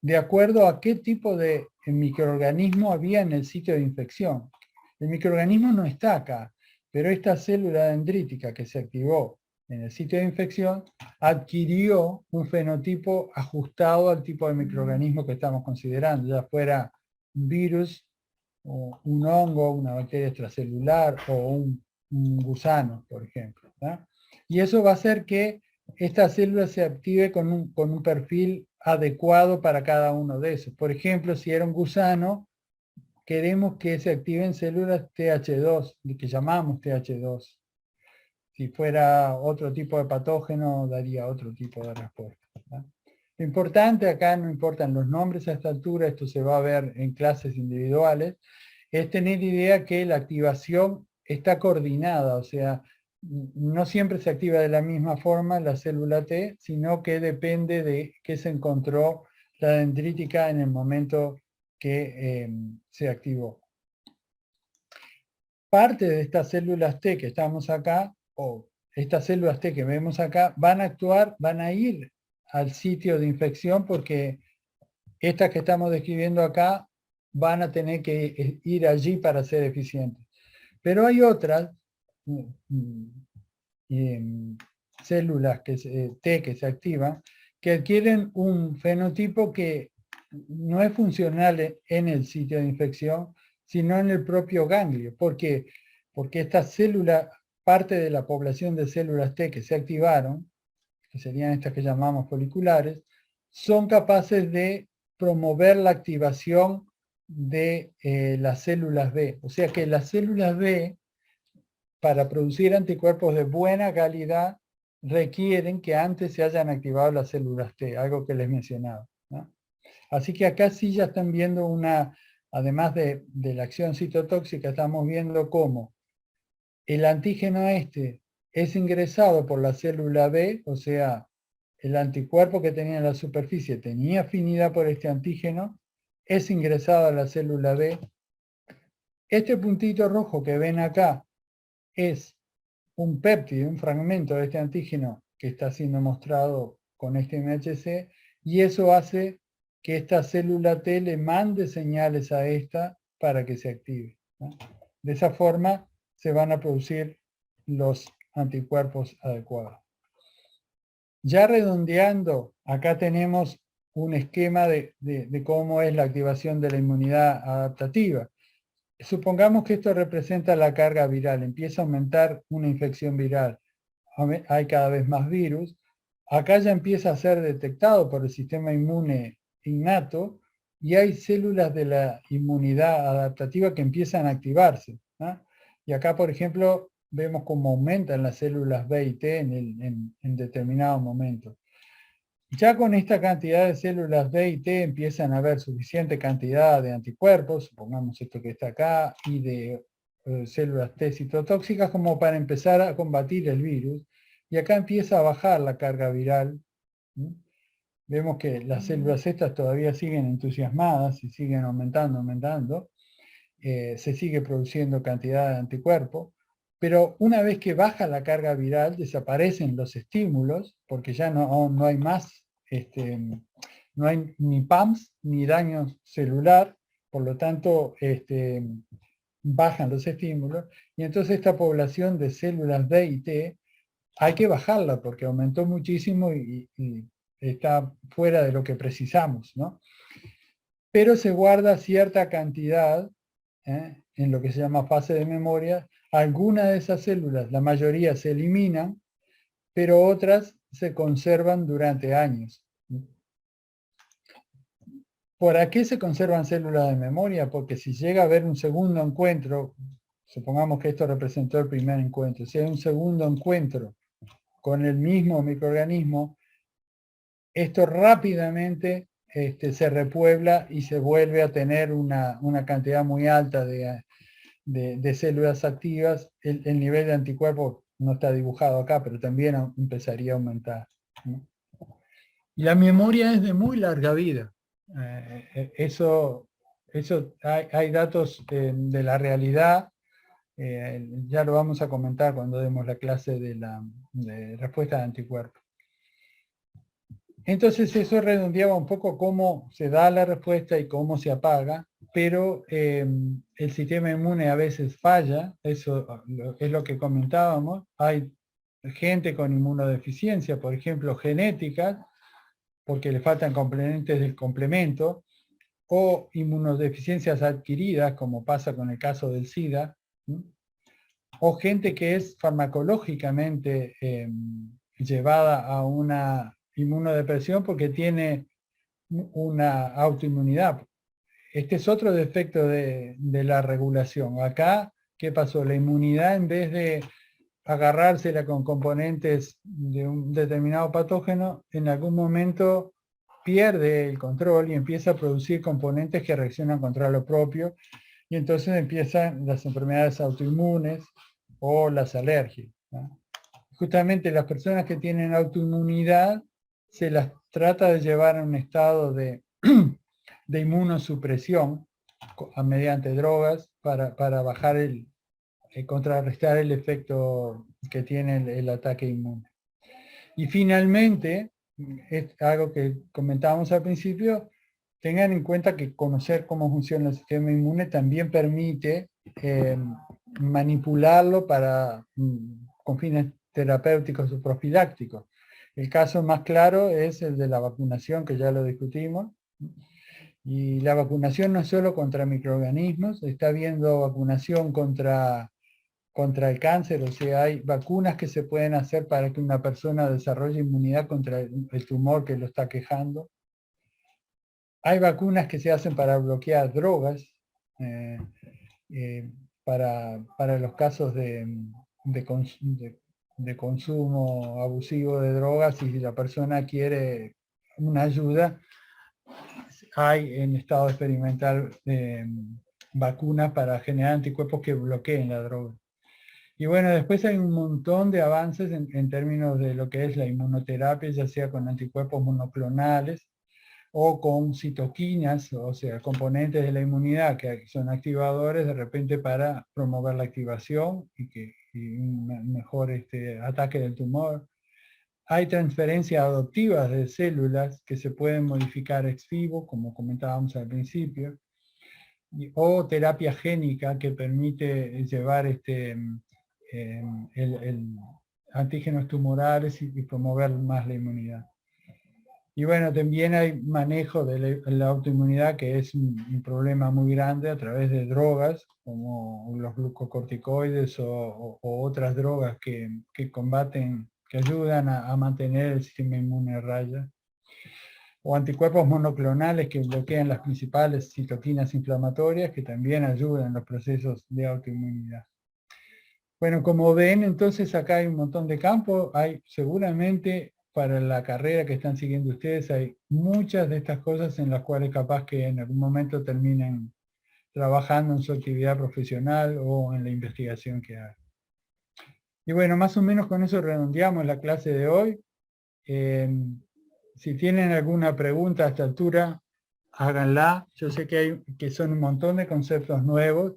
S1: de acuerdo a qué tipo de microorganismo había en el sitio de infección. El microorganismo no está acá, pero esta célula dendrítica que se activó en el sitio de infección adquirió un fenotipo ajustado al tipo de microorganismo que estamos considerando, ya fuera un virus, o un hongo, una bacteria extracelular o un gusano, por ejemplo, ¿tá? Y eso va a hacer que esta célula se active con un perfil adecuado para cada uno de esos. Por ejemplo, si era un gusano, queremos que se activen células TH2, que llamamos TH2. Si fuera otro tipo de patógeno, daría otro tipo de respuesta, ¿tá? Lo importante acá, no importan los nombres a esta altura, esto se va a ver en clases individuales, es tener idea que la activación está coordinada, o sea, no siempre se activa de la misma forma la célula T, sino que depende de qué se encontró la dendrítica en el momento que se activó. Parte de estas células T que estamos acá, o estas células T que vemos acá, van a ir al sitio de infección porque estas que estamos describiendo acá van a tener que ir allí para ser eficientes. Pero hay otras células T que se activan, que adquieren un fenotipo que no es funcional en el sitio de infección, sino en el propio ganglio. ¿Por qué? Porque esta célula, parte de la población de células T que se activaron, que serían estas que llamamos foliculares, son capaces de promover la activación de las células B. O sea que las células B, para producir anticuerpos de buena calidad, requieren que antes se hayan activado las células T, algo que les mencionaba, ¿no? Así que acá sí ya están viendo además de la acción citotóxica, estamos viendo cómo el antígeno este es ingresado por la célula B, o sea, el anticuerpo que tenía en la superficie tenía afinidad por este antígeno, es ingresado a la célula B. Este puntito rojo que ven acá es un péptido, un fragmento de este antígeno que está siendo mostrado con este MHC, y eso hace que esta célula T le mande señales a esta para que se active, ¿no? De esa forma se van a producir los anticuerpos adecuados. Ya redondeando, acá tenemos un esquema de cómo es la activación de la inmunidad adaptativa. Supongamos que esto representa la carga viral, empieza a aumentar una infección viral, hay cada vez más virus, acá ya empieza a ser detectado por el sistema inmune innato y hay células de la inmunidad adaptativa que empiezan a activarse, ¿no? Y acá, por ejemplo, vemos cómo aumentan las células B y T en determinado momento. Ya con esta cantidad de células B y T empiezan a haber suficiente cantidad de anticuerpos, supongamos esto que está acá, y de células T citotóxicas como para empezar a combatir el virus. Y acá empieza a bajar la carga viral. ¿Sí? Vemos que las células estas todavía siguen entusiasmadas y siguen aumentando. Se sigue produciendo cantidad de anticuerpos. Pero una vez que baja la carga viral, desaparecen los estímulos, porque ya no hay más, no hay ni PAMS ni daño celular, por lo tanto bajan los estímulos, y entonces esta población de células B y T hay que bajarla porque aumentó muchísimo y está fuera de lo que precisamos, ¿no? Pero se guarda cierta cantidad en lo que se llama fase de memoria. Algunas de esas células, la mayoría se eliminan, pero otras se conservan durante años. ¿Por qué se conservan células de memoria? Porque si llega a haber un segundo encuentro, supongamos que esto representó el primer encuentro, si hay un segundo encuentro con el mismo microorganismo, esto rápidamente se repuebla y se vuelve a tener una cantidad muy alta de células activas. El nivel de anticuerpos no está dibujado acá, pero también empezaría a aumentar, ¿no? Y la memoria es de muy larga vida. Eso hay datos de la realidad, ya lo vamos a comentar cuando demos la clase de respuesta de anticuerpos. Entonces eso redondeaba un poco cómo se da la respuesta y cómo se apaga, pero el sistema inmune a veces falla, eso es lo que comentábamos. Hay gente con inmunodeficiencia, por ejemplo, genética, porque le faltan componentes del complemento, o inmunodeficiencias adquiridas, como pasa con el caso del SIDA, ¿sí? O gente que es farmacológicamente llevada a una inmunodepresión porque tiene una autoinmunidad. Este es otro defecto de la regulación. Acá, ¿qué pasó? La inmunidad, en vez de agarrársela con componentes de un determinado patógeno, en algún momento pierde el control y empieza a producir componentes que reaccionan contra lo propio, y entonces empiezan las enfermedades autoinmunes o las alergias, ¿no? Justamente las personas que tienen autoinmunidad se las trata de llevar a un estado de inmunosupresión mediante drogas para bajar contrarrestar el efecto que tiene el ataque inmune. Y finalmente, es algo que comentábamos al principio, tengan en cuenta que conocer cómo funciona el sistema inmune también permite manipularlo con fines terapéuticos o profilácticos. El caso más claro es el de la vacunación, que ya lo discutimos. Y la vacunación no es solo contra microorganismos, está habiendo vacunación contra el cáncer, o sea, hay vacunas que se pueden hacer para que una persona desarrolle inmunidad contra el tumor que lo está quejando. Hay vacunas que se hacen para bloquear drogas, para los casos de de consumo abusivo de drogas, y si la persona quiere una ayuda, hay en estado experimental vacunas para generar anticuerpos que bloqueen la droga. Y bueno, después hay un montón de avances en términos de lo que es la inmunoterapia, ya sea con anticuerpos monoclonales o con citoquinas, o sea, componentes de la inmunidad que son activadores de repente para promover la activación y un mejor ataque del tumor. Hay transferencias adoptivas de células que se pueden modificar ex vivo, como comentábamos al principio, o terapia génica que permite llevar antígenos tumorales y promover más la inmunidad. Y bueno, también hay manejo de la autoinmunidad, que es un problema muy grande a través de drogas, como los glucocorticoides o otras drogas que combaten, que ayudan a mantener el sistema inmune a raya. O anticuerpos monoclonales que bloquean las principales citoquinas inflamatorias, que también ayudan en los procesos de autoinmunidad. Bueno, como ven, entonces acá hay un montón de campos. Hay seguramente para la carrera que están siguiendo ustedes, hay muchas de estas cosas en las cuales capaz que en algún momento terminen trabajando en su actividad profesional o en la investigación que hagan. Y bueno, más o menos con eso redondeamos la clase de hoy. Si tienen alguna pregunta a esta altura, háganla. Yo sé que son un montón de conceptos nuevos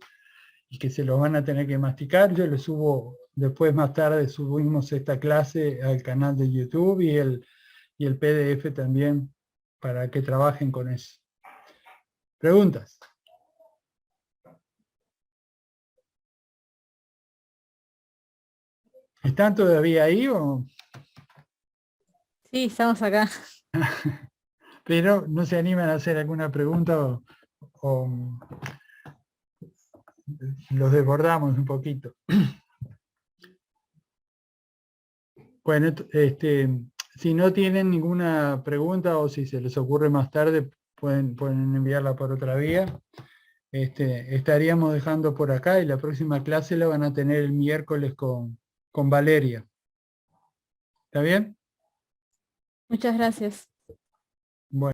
S1: y que se los van a tener que masticar. Yo les subo, después más tarde subimos esta clase al canal de YouTube y el PDF también para que trabajen con eso. ¿Preguntas? ¿Están todavía ahí o...?
S4: Sí, estamos acá.
S1: Pero no se animan a hacer alguna pregunta o los desbordamos un poquito. Bueno, si no tienen ninguna pregunta o si se les ocurre más tarde, pueden enviarla por otra vía. Estaríamos dejando por acá y la próxima clase la van a tener el miércoles con Valeria. ¿Está bien?
S4: Muchas gracias.